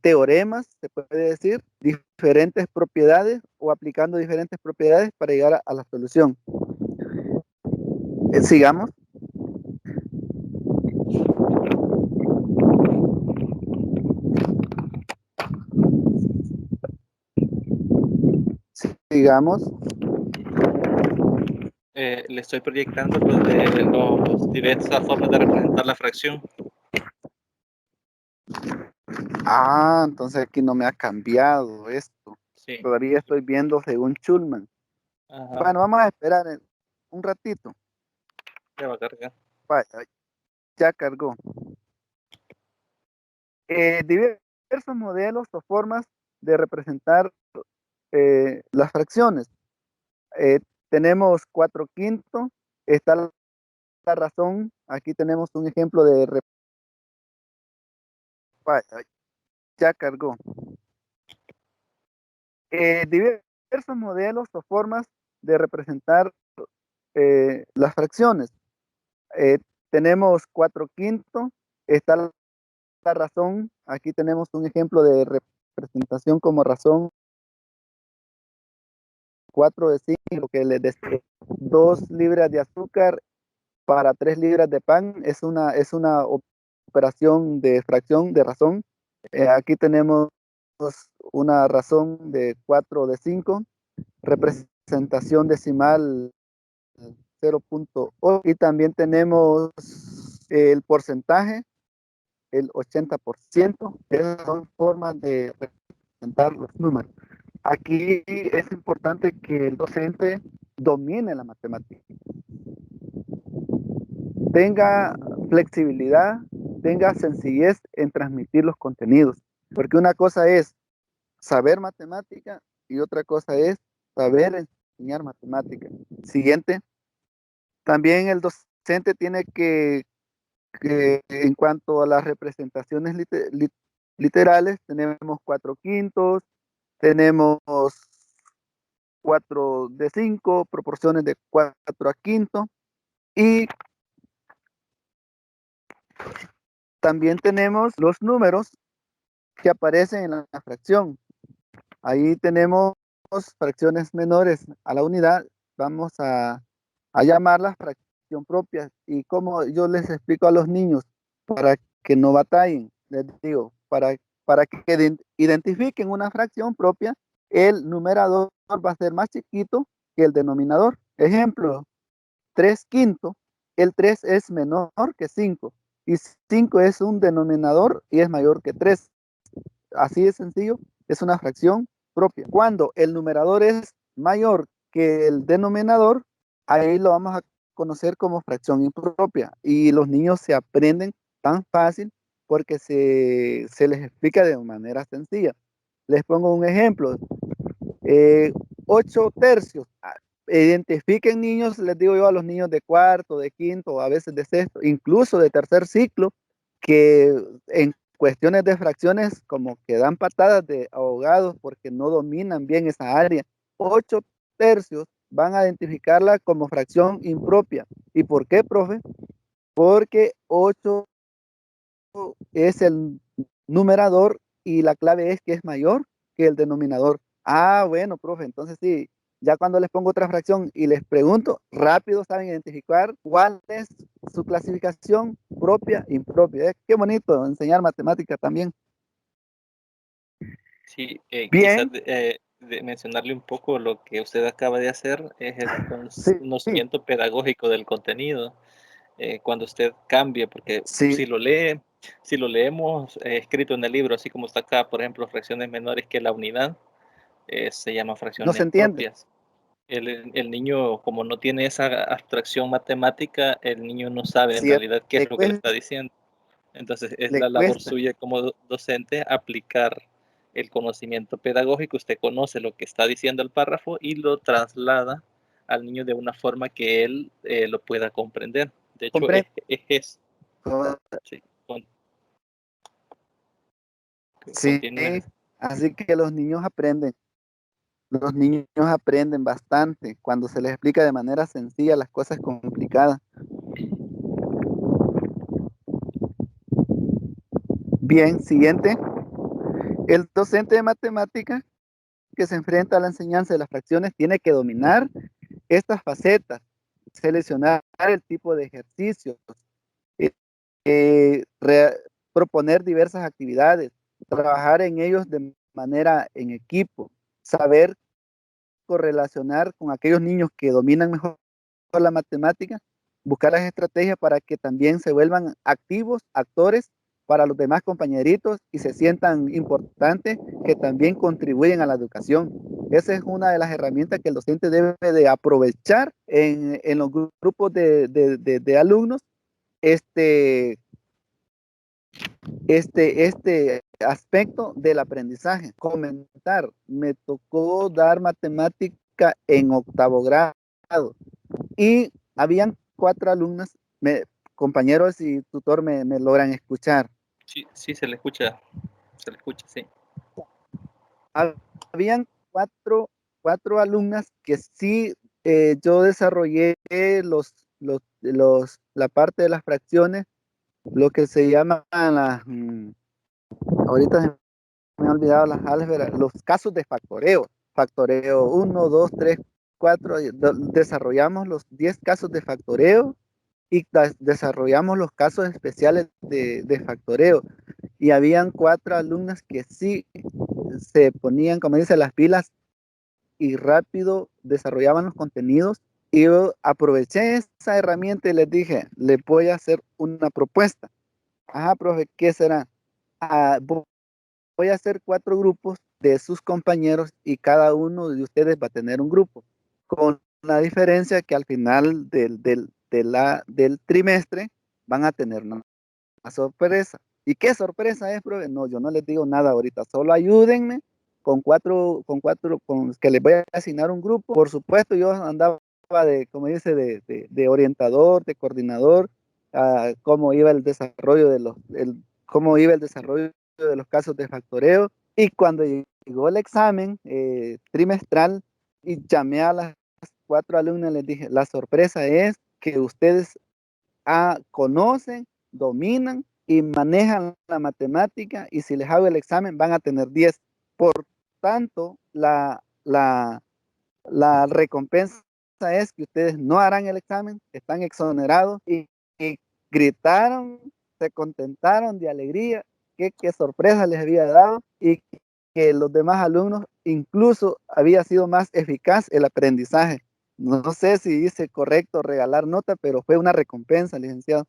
teoremas, se puede decir, diferentes propiedades o aplicando diferentes propiedades para llegar a la solución. Sigamos. Sigamos. Le estoy proyectando lo de las diversas formas de representar la fracción. Ah, entonces aquí no me ha cambiado esto. Sí. Todavía estoy viendo según Schulman. Ajá. Bueno, vamos a esperar un ratito. Ya va a cargar. Vaya, ya cargó. Diversos modelos o formas de representar las fracciones. Tenemos 4/5, está la razón. Aquí tenemos un ejemplo de... Vaya, ya cargó. Diversos modelos o formas de representar las fracciones. Tenemos 4/5, está la razón. Aquí tenemos un ejemplo de representación como razón. 4 de 5, que le des 2 libras de azúcar para 3 libras de pan, es una operación de fracción de razón. Aquí tenemos una razón de 4 de 5, representación decimal 0.8, y también tenemos el porcentaje, el 80%. Esas son formas de representar los números. Aquí es importante que el docente domine la matemática, tenga flexibilidad, tenga sencillez en transmitir los contenidos, porque una cosa es saber matemática y otra cosa es saber enseñar matemática. Siguiente. También el docente tiene que en cuanto a las representaciones literales, tenemos 4/5, tenemos 4 de 5, proporciones de 4/5, y también tenemos los números que aparecen en la fracción. Ahí tenemos fracciones menores a la unidad, vamos a llamarlas fracción propia. Y como yo les explico a los niños, para que no batallen, les digo, para que identifiquen una fracción propia, el numerador va a ser más chiquito que el denominador. Ejemplo, 3/5, el 3 es menor que 5 y 5 es un denominador y es mayor que 3. Así de sencillo, es una fracción propia. Cuando el numerador es mayor que el denominador, ahí lo vamos a conocer como fracción impropia, y los niños se aprenden tan fácil porque se les explica de manera sencilla. Les pongo un ejemplo. 8 tercios. Identifiquen niños, les digo yo a los niños de cuarto, de quinto, a veces de sexto, incluso de tercer ciclo, que en cuestiones de fracciones como que dan patadas de ahogados porque no dominan bien esa área. 8/3 van a identificarla como fracción impropia. ¿Y por qué, profe? Porque 8 es el numerador y la clave es que es mayor que el denominador. Ah, bueno, profe, entonces sí, ya cuando les pongo otra fracción y les pregunto, rápido saben identificar cuál es su clasificación propia e impropia. Qué bonito enseñar matemática también. Sí, quizás Bien, de mencionarle un poco lo que usted acaba de hacer es el sí, conocimiento pedagógico del contenido. Cuando usted cambie, porque sí, si lo leemos escrito en el libro, así como está acá, por ejemplo, fracciones menores que la unidad, se llama no se fracciones entiende. propias. El niño, como no tiene esa abstracción matemática, el niño no sabe en Cierto, realidad qué es lo que le está diciendo. Entonces, es le la labor cuesta. suya como docente aplicar el conocimiento pedagógico. Usted conoce lo que está diciendo el párrafo y lo traslada al niño de una forma que él lo pueda comprender. De hecho, ¿Comprende? es sí, Sí, continúe. así que los niños aprenden. Los niños aprenden bastante cuando se les explica de manera sencilla las cosas complicadas. Bien, siguiente. El docente de matemáticas que se enfrenta a la enseñanza de las fracciones tiene que dominar estas facetas, seleccionar el tipo de ejercicios, eh, eh, re- proponer diversas actividades, trabajar en ellos de manera en equipo, saber correlacionar con aquellos niños que dominan mejor la matemática, buscar las estrategias para que también se vuelvan activos, actores para los demás compañeritos y se sientan importantes que también contribuyen a la educación. Esa es una de las herramientas que el docente debe de aprovechar en los grupos de alumnos. Este, este aspecto del aprendizaje. Comentar, me tocó dar matemática en 8º grado y habían 4 alumnas, compañeros y tutor me logran escuchar. Sí, sí, se le escucha, sí. Habían cuatro alumnas que sí, yo desarrollé la parte de las fracciones, lo que se llama ahorita me he olvidado las álgebras, los casos de factoreo. Factoreo 1, 2, 3, 4. Desarrollamos los 10 casos de factoreo y desarrollamos los casos especiales de factoreo. Y habían 4 alumnas que sí se ponían, como dice, las pilas y rápido desarrollaban los contenidos. Y yo aproveché esa herramienta y les dije, le voy a hacer una propuesta. Ajá, profe, ¿qué será? Ah, voy a hacer 4 grupos de sus compañeros y cada uno de ustedes va a tener un grupo, con la diferencia que al final del trimestre van a tener una sorpresa. ¿Y qué sorpresa es, profe? No, yo no les digo nada ahorita, solo ayúdenme con que les voy a asignar un grupo. Por supuesto, yo andaba como dice, de orientador, de coordinador, cómo iba el desarrollo cómo iba el desarrollo de los casos de factoreo. Y cuando llegó el examen trimestral y llamé a las 4 alumnas, les dije, la sorpresa es que ustedes conocen, dominan y manejan la matemática y si les hago el examen van a tener 10. Por tanto, la recompensa es que ustedes no harán el examen, están exonerados y gritaron, se contentaron de alegría, qué sorpresa les había dado y que los demás alumnos incluso había sido más eficaz el aprendizaje. No sé si hice correcto regalar nota, pero fue una recompensa, licenciado.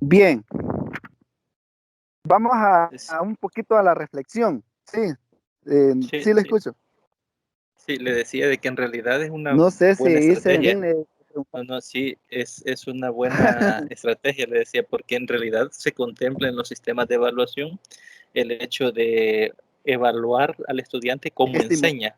Bien, vamos a un poquito a la reflexión. Sí, Sí, sí le sí, escucho. sí, le decía de que en realidad es una No sé si buena hice estrategia. bien. No, no, sí, es una buena estrategia, le decía, porque en realidad se contempla en los sistemas de evaluación el hecho de evaluar al estudiante como enseña.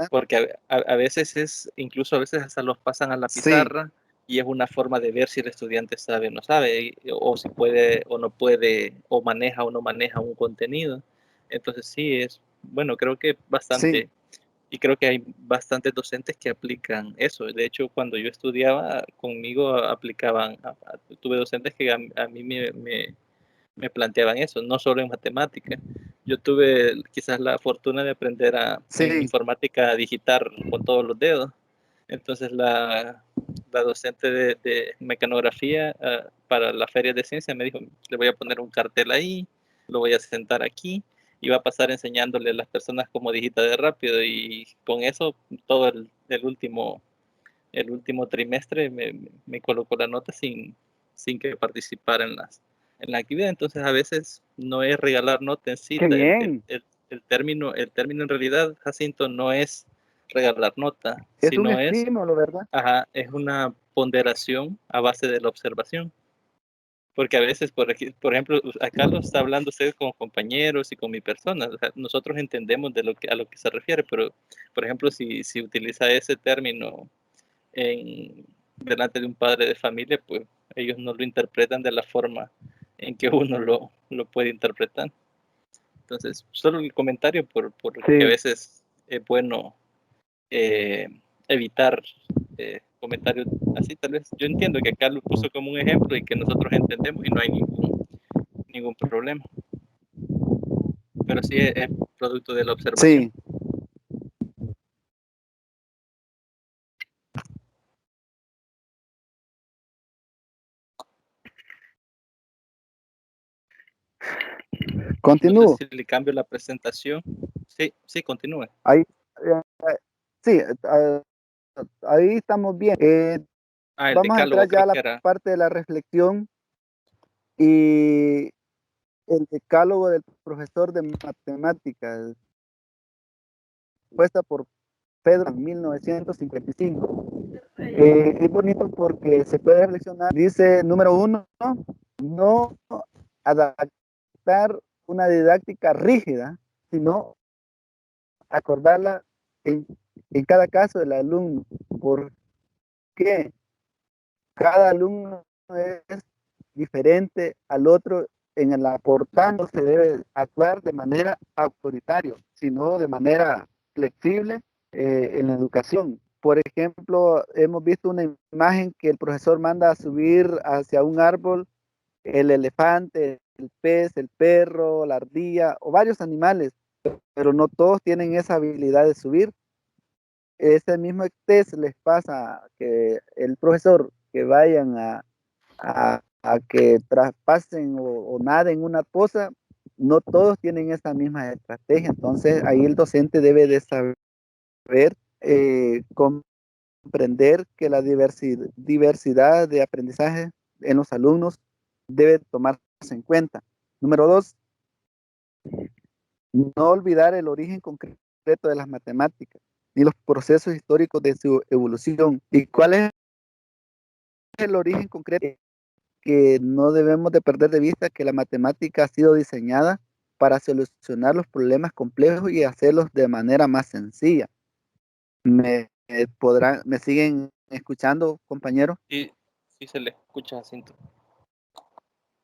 Porque a veces incluso a veces hasta los pasan a la pizarra y es una forma de ver si el estudiante sabe o no sabe, o si puede o no puede, o maneja o no maneja un contenido. Entonces sí, bueno, creo que bastante, y creo que hay bastantes docentes que aplican eso. De hecho, cuando yo estudiaba, conmigo aplicaban, tuve docentes que a mí me planteaban eso, no solo en matemáticas. Yo tuve quizás la fortuna de aprender en informática a digitar con todos los dedos. Entonces la docente de mecanografía para la feria de ciencia me dijo, le voy a poner un cartel ahí, lo voy a sentar aquí y va a pasar enseñándole a las personas cómo digitar de rápido, y con eso todo el último trimestre me colocó la nota sin que participara en la actividad. Entonces a veces no es regalar nota en sí. El término en realidad, Jacinto, no es regalar nota, es sino un estímulo, ¿verdad? es una ponderación a base de la observación. Porque a veces, por ejemplo, acá lo está hablando usted con compañeros y con mi persona. O sea, nosotros entendemos a lo que se refiere, pero, por ejemplo, si utiliza ese término delante de un padre de familia, pues ellos no lo interpretan de la forma en que uno lo puede interpretar. Entonces, solo el comentario porque a veces es bueno evitar comentarios así, tal vez. Yo entiendo que acá lo puso como un ejemplo y que nosotros entendemos y no hay ningún problema. Pero sí es producto de la observación. Continúo. No sé si le cambio la presentación. Sí, continúe. Ahí, sí, ahí estamos bien. Vamos a entrar ya a la parte de la reflexión y el decálogo del profesor de matemáticas, puesta por Pedro en 1955. Es bonito porque se puede reflexionar. Dice, número 1, no adaptar una didáctica rígida, sino acordarla en cada caso del alumno. ¿Por qué? Cada alumno es diferente al otro, en el aportando se debe actuar de manera autoritaria, sino de manera flexible en la educación. Por ejemplo, hemos visto una imagen que el profesor manda a subir hacia un árbol el elefante, el pez, el perro, la ardilla o varios animales, pero no todos tienen esa habilidad de subir. Ese mismo test les pasa que el profesor que vayan a que traspasen o naden una poza, no todos tienen esa misma estrategia. Entonces ahí el docente debe de saber comprender que la diversidad de aprendizaje en los alumnos debe tomarse en cuenta. Número 2, no olvidar el origen concreto de las matemáticas ni los procesos históricos de su evolución. ¿Y cuál es el origen concreto? Que no debemos de perder de vista que la matemática ha sido diseñada para solucionar los problemas complejos y hacerlos de manera más sencilla. ¿Me siguen escuchando, compañeros? Sí, se le escucha, Jacinto.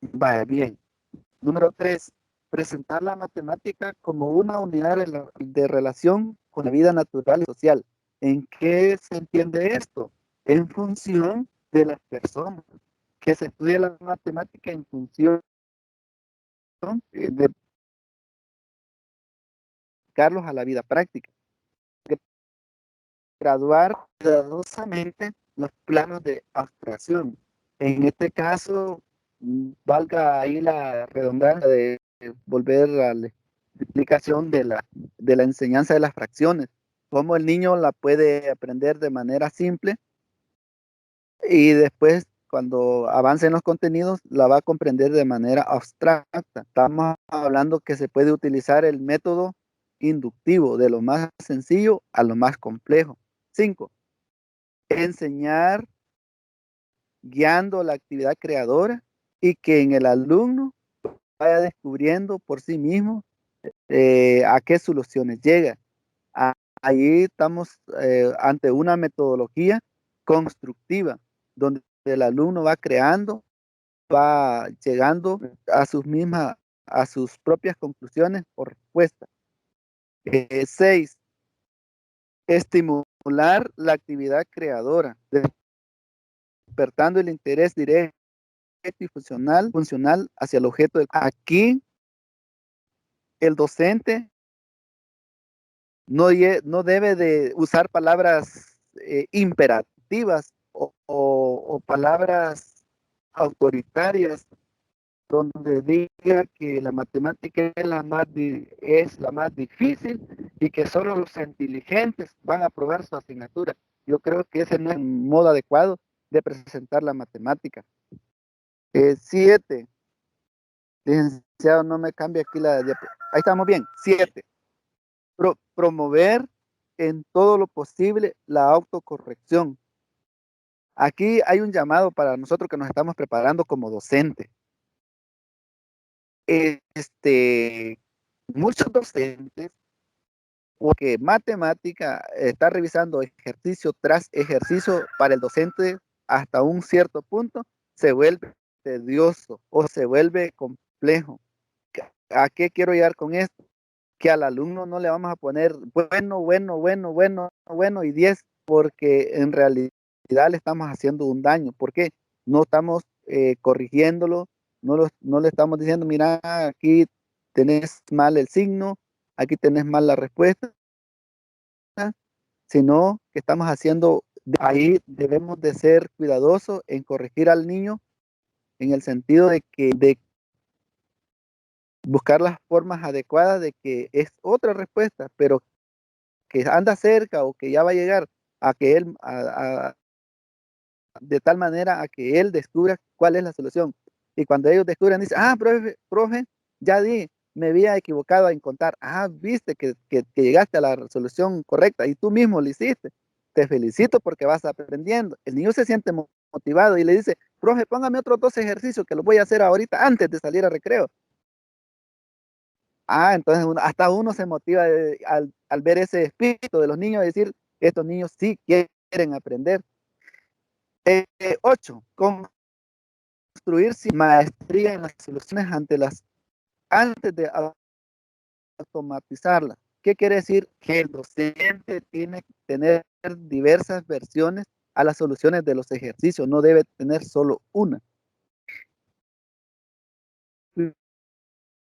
Vaya, bien. Número 3, presentar la matemática como una unidad de relación con la vida natural y social. ¿En qué se entiende esto? En función de las personas, que se estudia la matemática en función de aplicarlos a la vida práctica. Graduar cuidadosamente los planos de abstracción. En este caso, valga ahí la redundancia de volver a la explicación de la enseñanza de las fracciones, cómo el niño la puede aprender de manera simple y después cuando avance en los contenidos la va a comprender de manera abstracta. Estamos hablando que se puede utilizar el método inductivo de lo más sencillo a lo más complejo. 5. Enseñar guiando la actividad creadora y que en el alumno vaya descubriendo por sí mismo a qué soluciones llega. Ahí estamos ante una metodología constructiva, donde el alumno va creando, va llegando a sus propias conclusiones o respuestas. 6. Estimular la actividad creadora, despertando el interés directo y funcional hacia el objeto. Aquí, el docente no debe de usar palabras imperativas o palabras autoritarias donde diga que la matemática es la más difícil y que solo los inteligentes van a aprobar su asignatura. Yo creo que ese no es un modo adecuado de presentar la matemática. 7. Licenciado, no me cambia aquí la diapositiva. Ahí estamos bien. 7. Promover en todo lo posible la autocorrección. Aquí hay un llamado para nosotros que nos estamos preparando como docentes. Muchos docentes, porque matemática está revisando ejercicio tras ejercicio, para el docente hasta un cierto punto se vuelve tedioso o se vuelve complejo. ¿A qué quiero llegar con esto? Que al alumno no le vamos a poner bueno y 10, porque en realidad le estamos haciendo un daño. ¿Por qué? No estamos corrigiéndolo, no le estamos diciendo, mira, aquí tenés mal el signo, aquí tenés mal la respuesta, sino que estamos haciendo, ahí debemos de ser cuidadosos en corregir al niño en el sentido de buscar las formas adecuadas de que es otra respuesta, pero que anda cerca o que ya va a llegar a que él, de tal manera a que él descubra cuál es la solución. Y cuando ellos descubran, dicen, profe, ya me había equivocado en contar. Viste que llegaste a la solución correcta y tú mismo lo hiciste. Te felicito porque vas aprendiendo. El niño se siente motivado y le dice, profe, póngame otros 2 ejercicios que los voy a hacer ahorita antes de salir a recreo. Entonces hasta uno se motiva al ver ese espíritu de los niños, de decir, estos niños sí quieren aprender. 8. Construir maestría en las soluciones antes de automatizarlas. ¿Qué quiere decir? Que el docente tiene que tener diversas versiones a las soluciones de los ejercicios, no debe tener solo una. El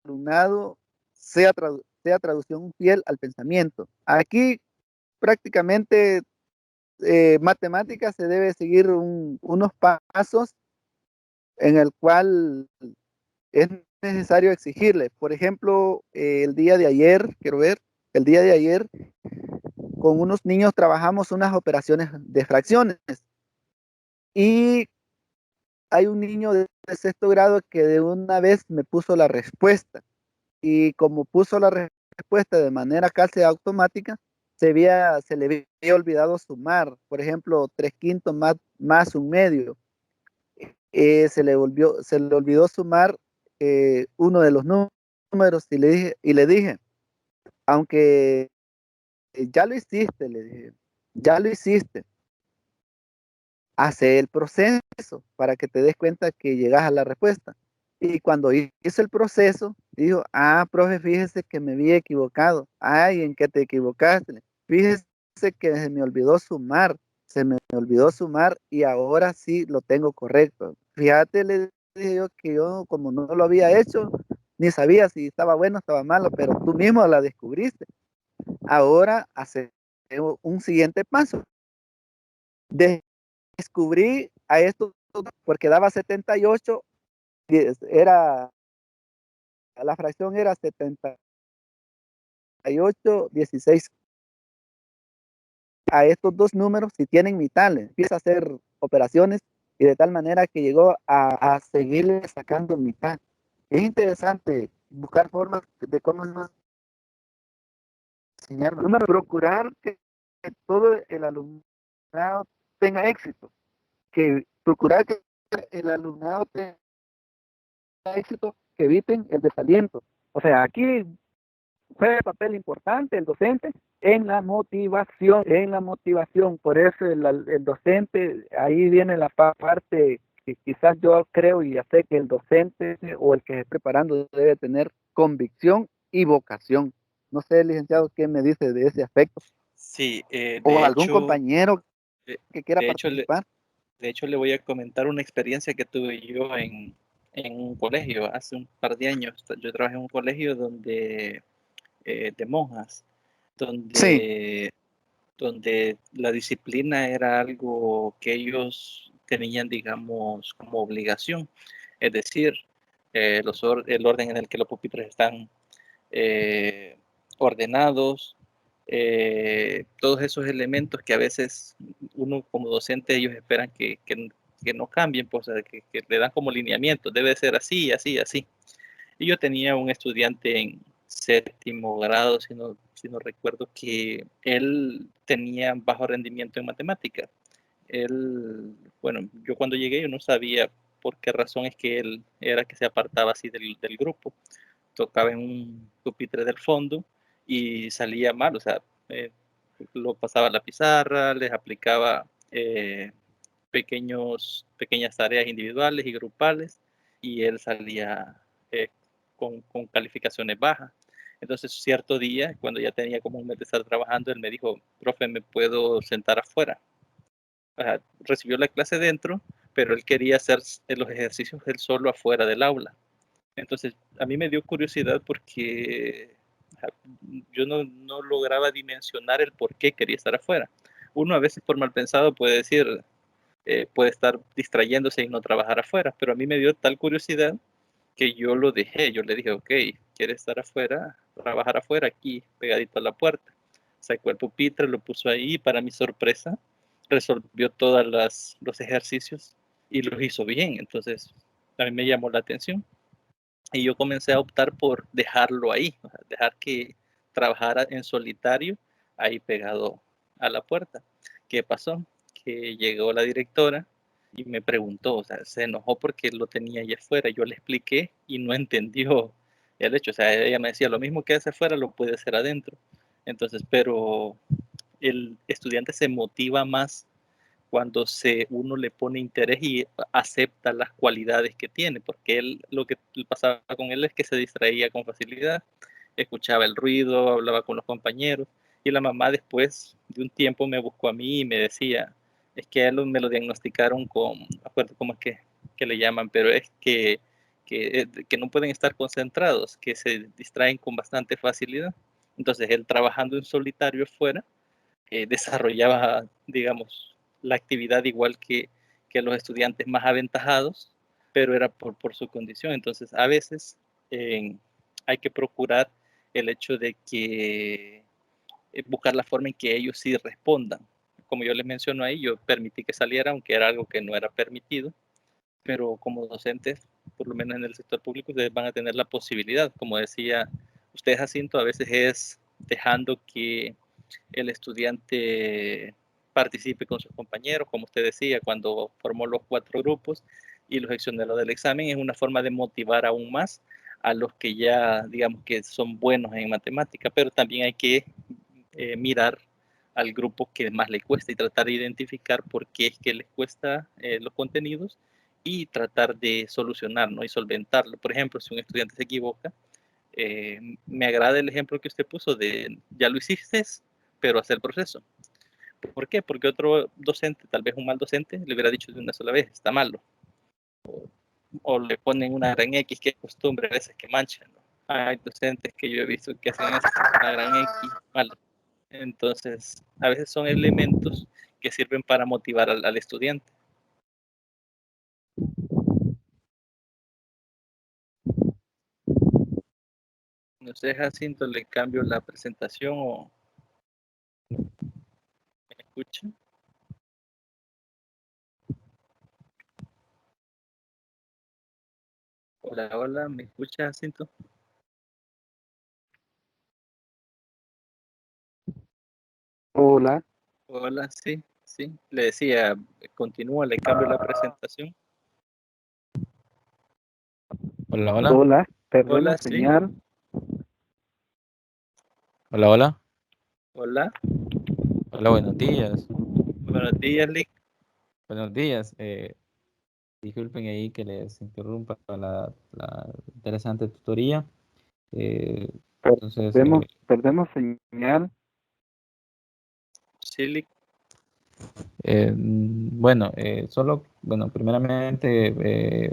alumnado sea traducción fiel al pensamiento. Aquí prácticamente matemáticas se debe seguir unos pasos en el cual es necesario exigirle. Por ejemplo, el día de ayer con unos niños trabajamos unas operaciones de fracciones y hay un niño de 6º grado que de una vez me puso la respuesta, y como puso la respuesta de manera casi automática, se le había olvidado sumar. Por ejemplo, 3/5 más 1/2. Se le olvidó sumar uno de los números, y le dije, aunque ya lo hiciste, le dije, ya lo hiciste, hace el proceso para que te des cuenta que llegas a la respuesta. Y cuando hizo el proceso, dijo, profe, fíjese que me había equivocado. ¿En qué te equivocaste? Fíjese que se me olvidó sumar y ahora sí lo tengo correcto. Fíjate, le dije yo, que yo como no lo había hecho, ni sabía si estaba bueno o estaba malo, pero tú mismo la descubriste. Ahora hace un siguiente paso. Descubrí a esto porque daba 78, la fracción era 78, 16. A estos 2 números, si tienen mitales, empieza a hacer operaciones y de tal manera que llegó a seguirle sacando mitad. Es interesante buscar formas de cómo enseñar, procurar que todo el alumnado tenga éxito, procurar que el alumnado tenga éxito, que eviten el desaliento. O sea, aquí juega papel importante el docente en la motivación, por eso el docente, ahí viene la parte que quizás yo creo y ya sé que el docente o el que esté preparando debe tener convicción y vocación. No sé, licenciado, ¿qué me dice de ese aspecto? Sí, O algún compañero de, que quiera de hecho, participar. de hecho, le voy a comentar una experiencia que tuve yo en un colegio hace un par de años. Yo trabajé en un colegio donde, de monjas, Sí, donde la disciplina era algo que ellos tenían, digamos, como obligación. Es decir, el orden en el que los pupitres están eh, ordenados, todos esos elementos que a veces uno como docente ellos esperan que no cambien, pues, que le dan como lineamiento, debe ser así, así, así. Y yo tenía un estudiante en séptimo grado, si no recuerdo, que él tenía bajo rendimiento en matemática. Él, bueno, yo cuando llegué yo no sabía por qué razón es que él era que se apartaba así del grupo. Tocaba en un pupitre del fondo y salía mal, o sea, lo pasaba a la pizarra, les aplicaba pequeñas tareas individuales y grupales y él salía eh, con calificaciones bajas. Entonces, cierto día, cuando ya tenía como un mes de estar trabajando, él me dijo, profe, ¿me puedo sentar afuera? Recibió la clase dentro, pero él quería hacer los ejercicios él solo afuera del aula. Entonces, a mí me dio curiosidad porque yo no lograba dimensionar el por qué quería estar afuera. Uno a veces por mal pensado puede decir, puede estar distrayéndose y no trabajar afuera, pero a mí me dio tal curiosidad que yo lo dejé, yo le dije, ok, quiere estar afuera, trabajar afuera, aquí, pegadito a la puerta. Sacó el pupitre, lo puso ahí y para mi sorpresa resolvió todos los ejercicios y los hizo bien. Entonces, a mí me llamó la atención y yo comencé a optar por dejarlo ahí, o sea, dejar que trabajara en solitario ahí pegado a la puerta. ¿Qué pasó? Que llegó la directora y me preguntó, o sea, se enojó porque lo tenía allá afuera. Yo le expliqué y no entendió el hecho. O sea, ella me decía, lo mismo que hace afuera lo puede hacer adentro. Entonces, pero el estudiante se motiva más cuando uno le pone interés y acepta las cualidades que tiene, porque lo que pasaba con él es que se distraía con facilidad, escuchaba el ruido, hablaba con los compañeros, y la mamá después de un tiempo me buscó a mí y me decía, es que a él me lo diagnosticaron con, no acuerdo cómo es que le llaman, pero es que no pueden estar concentrados, que se distraen con bastante facilidad. Entonces él trabajando en solitario afuera, desarrollaba, digamos, la actividad igual que los estudiantes más aventajados, pero era por su condición. Entonces, a veces hay que procurar el hecho de que buscar la forma en que ellos sí respondan. Como yo les menciono ahí, yo permití que saliera, aunque era algo que no era permitido, pero como docentes, por lo menos en el sector público, ustedes van a tener la posibilidad, como decía usted, Jacinto, a veces es dejando que el estudiante participe con sus compañeros, como usted decía, cuando formó los 4 grupos y los exoneró del examen, es una forma de motivar aún más a los que ya, digamos, que son buenos en matemática, pero también hay que mirar al grupo que más le cuesta y tratar de identificar por qué es que les cuesta los contenidos y tratar de solucionarlo y solventarlo. Por ejemplo, si un estudiante se equivoca, me agrada el ejemplo que usted puso de ya lo hiciste, pero hacer el proceso. ¿Por qué? Porque otro docente, tal vez un mal docente, le hubiera dicho de una sola vez, está malo. O le ponen una gran X, que es costumbre a veces que manchan, ¿no? Hay docentes que yo he visto que hacen eso, una gran X, malo. Entonces, a veces son elementos que sirven para motivar al estudiante. No sé, Jacinto, le cambio la presentación o me escucha. Hola, hola, ¿me escucha, Jacinto? hola, Hola, sí, sí. Le decía, continúa, le cambio la presentación. Hola, hola. hola, perdemos Hola, sí. señal. Hola, hola. Hola, Hola, buenos días. buenos días, Lick. Buenos días. Disculpen ahí que les interrumpa la interesante tutoría. Eh, entonces, Perdemos señal. Sí, Lick. bueno, bueno, primeramente,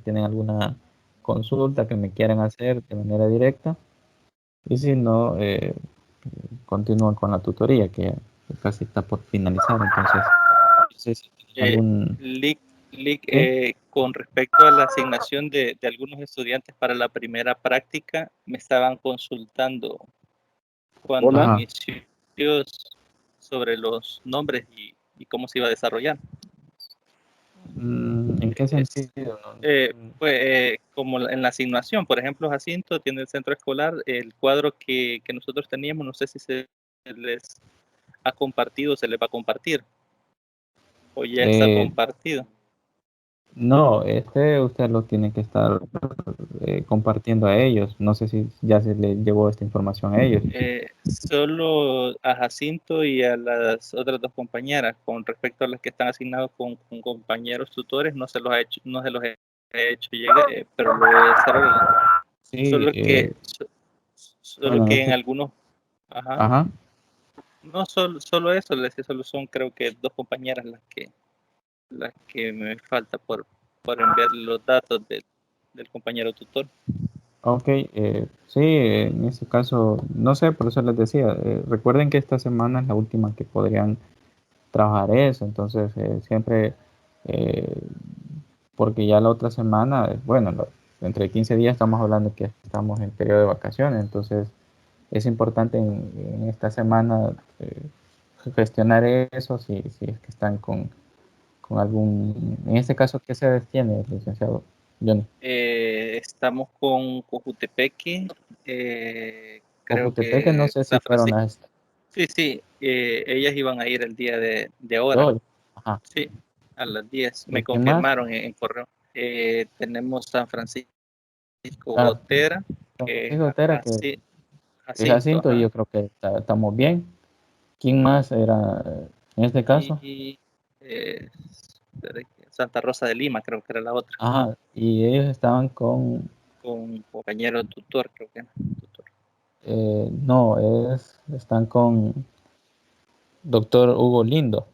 ¿tienen alguna consulta que me quieran hacer de manera directa? Y si no, continúan con la tutoría que casi está por finalizar. Entonces, no sé si tienen algún... Lick, ¿Sí? con respecto a la asignación de algunos estudiantes para la primera práctica, me estaban consultando cuando Hola. Ajá. inició sobre los nombres y cómo se iba a desarrollar. ¿En qué Es, sentido? como en la asignación, por ejemplo, Jacinto tiene el centro escolar, el cuadro que nosotros teníamos, no sé si se les ha compartido, se les va a compartir, o ya está Eh, compartido. no, usted lo tiene que estar compartiendo a ellos. No sé si ya se le llevó esta información a ellos. Solo a Jacinto y a las otras dos compañeras, con respecto a las que están asignados con compañeros tutores, no se los he hecho llegar, pero lo voy a hacer ahora. Sí, Solo que, solo bueno, que en algunos, ajá, ajá. no solo eso, les decía, solo son creo que dos compañeras las que me falta por enviar los datos del compañero tutor. Ok, sí, en ese caso, no sé, por eso les decía, recuerden que esta semana es la última que podrían trabajar eso, entonces siempre, eh, porque ya la otra semana, bueno, entre 15 días estamos hablando que estamos en periodo de vacaciones, entonces es importante en esta semana gestionar eso si es que están con algún, en este caso, ¿qué se tiene, licenciado Johnny? Estamos con Cojutepeque, creo Ojutepeque, no que sé si San fueron Francisco. las Sí, ellas iban a ir el día de ahora, hoy. Ajá. sí, a las 10. Me ¿Quién más? confirmaron en correo. Tenemos San Francisco Ah, Gotera, Francisco Otera, que es Jacinto, Jacinto, y ajá. yo creo que estamos bien. ¿Quién más era en este caso? Y eh, Santa Rosa de Lima, creo que era la otra, Ajá, y ellos estaban con, con compañero tutor, creo que era. Tutor. no, están con doctor Hugo Lindo,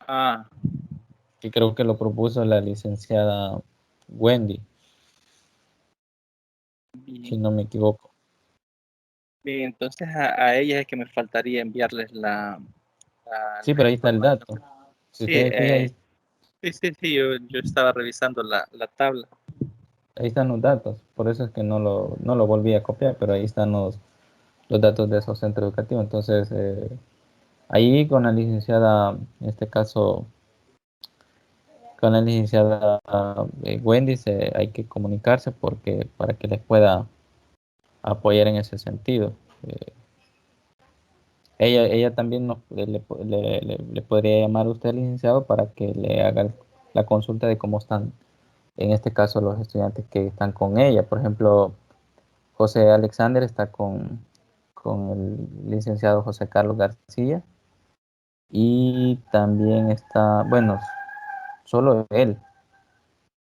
Ah, que creo que lo propuso la licenciada Wendy, si bien. no me equivoco. Bien, entonces a ellas es que me faltaría enviarles Sí, la pero ahí está el información. dato. Si Sí, ustedes fijan, ahí, sí, yo estaba revisando la tabla. ahí están los datos. Por eso es que no lo volví a copiar, pero ahí están los datos de esos centros educativos. Entonces, ahí con la licenciada, en este caso, con la licenciada Wendy, hay que comunicarse porque para que les pueda apoyar en ese sentido. Eh, ella también le podría llamar a usted, licenciado, para que le haga la consulta de cómo están, en este caso, los estudiantes que están con ella. Por ejemplo, José Alexander está con el licenciado José Carlos García y también está, bueno, solo él.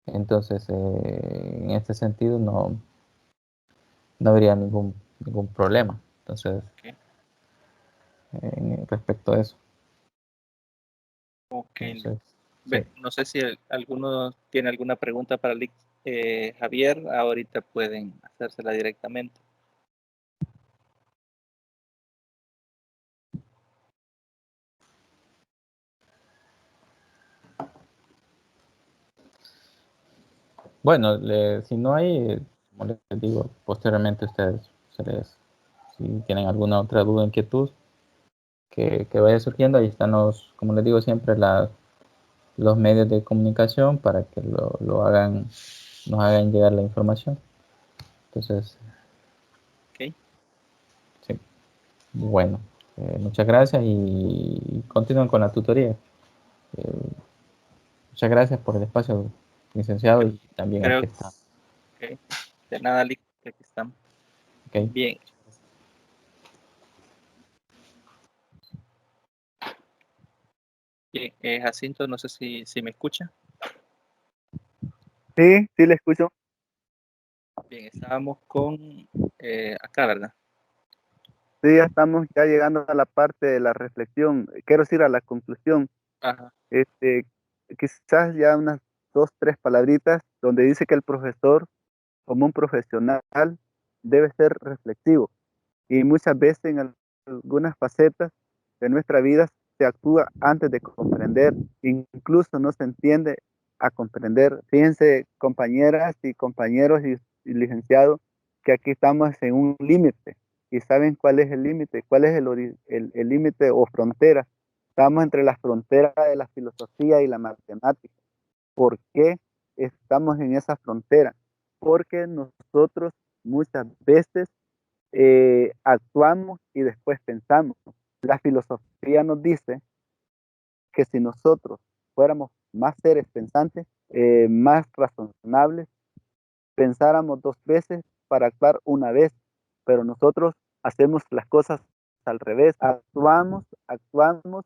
Entonces, en este sentido no habría ningún problema. Entonces, Ok, respecto a eso. ok. Entonces, sí. No sé si alguno tiene alguna pregunta para Javier, ahorita pueden hacérsela directamente. Bueno, si no hay, como les digo, posteriormente ustedes, si tienen alguna otra duda, inquietud que vaya surgiendo, ahí están como les digo siempre, los medios de comunicación para que nos hagan llegar la información. Entonces, Ok, sí, bueno, muchas gracias y continúen con la tutoría. Eh, muchas gracias por el espacio, licenciado, y también al creo que está. que de nada, Lick, aquí estamos. Ok. Bien. Bien, Jacinto, no sé si me escucha. Sí, sí le escucho. Bien, estábamos con acá, ¿verdad? Sí, ya estamos ya llegando a la parte de la reflexión. Quiero decir a la conclusión. Ajá. Quizás ya unas 2, 3 palabritas donde dice que el profesor, como un profesional, debe ser reflexivo. Y muchas veces en algunas facetas de nuestra vida se actúa antes de comprender, incluso no se entiende a comprender. Fíjense, compañeras y compañeros y licenciados, que aquí estamos en un límite. ¿Y saben cuál es el límite? ¿Cuál es el límite o frontera? Estamos entre las fronteras de la filosofía y la matemática. ¿Por qué estamos en esa frontera? Porque nosotros muchas veces actuamos y después pensamos. La filosofía nos dice que si nosotros fuéramos más seres pensantes, más razonables, pensáramos 2 veces para actuar una vez, pero nosotros hacemos las cosas al revés, actuamos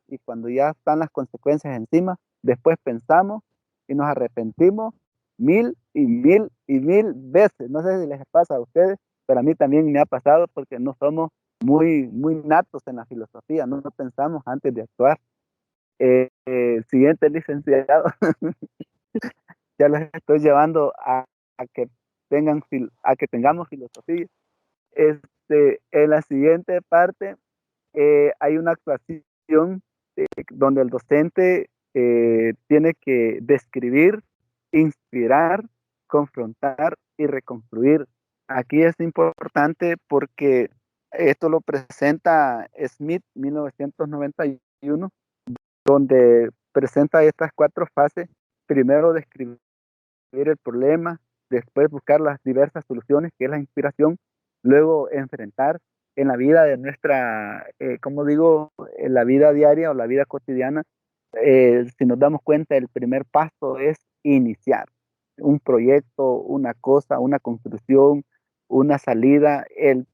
y cuando ya están las consecuencias encima, después pensamos y nos arrepentimos 1000 y 1000 y 1000 veces. No sé si les pasa a ustedes, pero a mí también me ha pasado porque no somos muy natos en la filosofía, no pensamos antes de actuar. Siguiente licenciado, ya los estoy llevando a que a que tengamos filosofía. En la siguiente parte hay una actuación donde el docente tiene que describir, inspirar, confrontar y reconstruir. Aquí es importante porque esto lo presenta Smith 1991, donde presenta estas 4 fases. Primero, describir el problema, después buscar las diversas soluciones, que es la inspiración, luego enfrentar en la vida de nuestra, como digo, en la vida diaria o la vida cotidiana. Si nos damos cuenta, el primer paso es iniciar un proyecto, una cosa, una construcción, una salida. El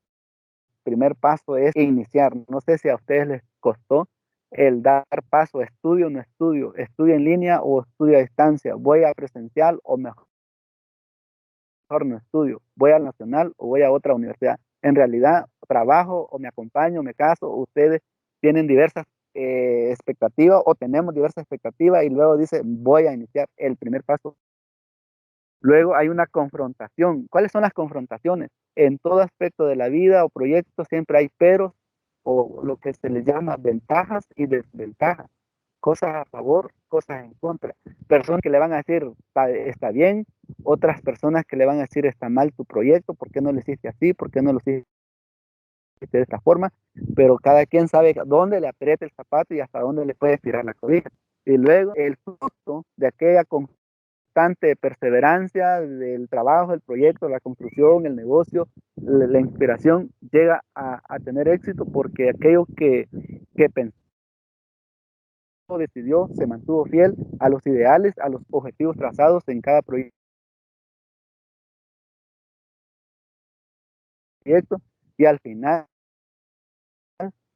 primer paso es iniciar. No sé si a ustedes les costó el dar paso, estudio o no estudio, estudio en línea o estudio a distancia, voy a presencial o mejor no estudio, voy al nacional o voy a otra universidad. En realidad, trabajo o me acompaño, me caso, ustedes tienen diversas expectativas o tenemos diversas expectativas y luego dice, voy a iniciar el primer paso. Luego hay una confrontación. ¿Cuáles son las confrontaciones? En todo aspecto de la vida o proyecto siempre hay peros o lo que se les llama ventajas y desventajas. Cosas a favor, cosas en contra. Personas que le van a decir, está bien, otras personas que le van a decir, está mal tu proyecto, ¿por qué no lo hiciste así? ¿Por qué no lo hiciste de esta forma? Pero cada quien sabe dónde le aprieta el zapato y hasta dónde le puede tirar la cobija. Y luego el fruto de aquella constante perseverancia del trabajo, el proyecto, la construcción, el negocio, la inspiración, llega a tener éxito porque aquello que pensó, decidió, se mantuvo fiel a los ideales, a los objetivos trazados en cada proyecto y al final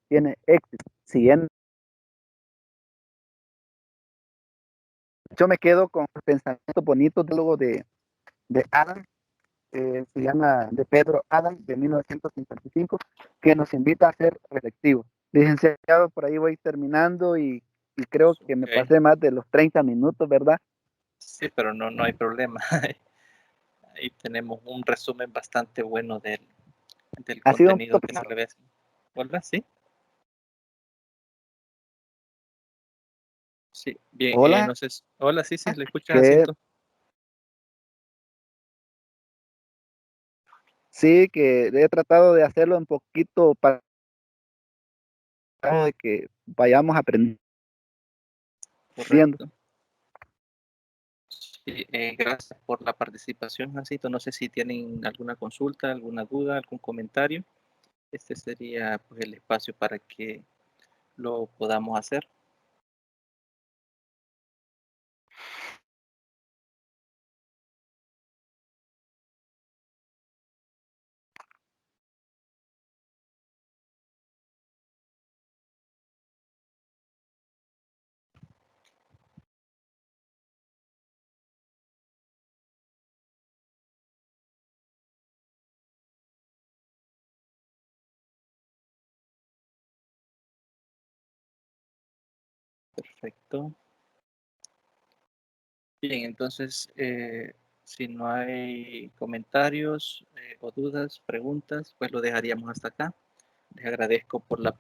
tiene éxito. Siguiendo, yo me quedo con pensamientos bonitos de Adam, se llama de Pedro Adam, de 1955, que nos invita a ser reflexivos. Licenciado, por ahí voy terminando y creo que me Ok. pasé más de los 30 minutos, ¿verdad? Sí, pero no hay problema. Ahí tenemos un resumen bastante bueno del Ha sido un contenido poquito que nos pesado. revés. ¿Hola? ¿Sí? Sí, bien. Hola, No sé. Hola, sí, le escuchas, que Jacinto. sí, que he tratado de hacerlo un poquito para de que vayamos aprendiendo. Correcto. Sí, gracias por la participación, Jacinto. No sé si tienen alguna consulta, alguna duda, algún comentario. Este sería pues, el espacio para que lo podamos hacer. Perfecto. Bien, entonces, si no hay comentarios o dudas, preguntas, pues lo dejaríamos hasta acá. Les agradezco por la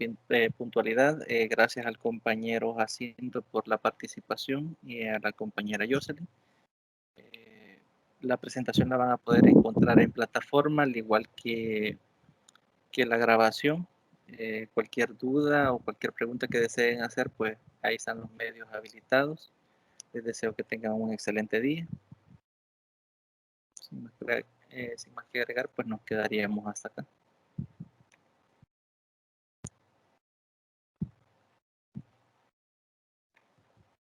puntualidad. Gracias al compañero Jacinto por la participación y a la compañera Jocelyn. La presentación la van a poder encontrar en plataforma, al igual que la grabación. Cualquier duda o cualquier pregunta que deseen hacer, pues ahí están los medios habilitados. Les deseo que tengan un excelente día. Sin más que agregar, pues nos quedaríamos hasta acá.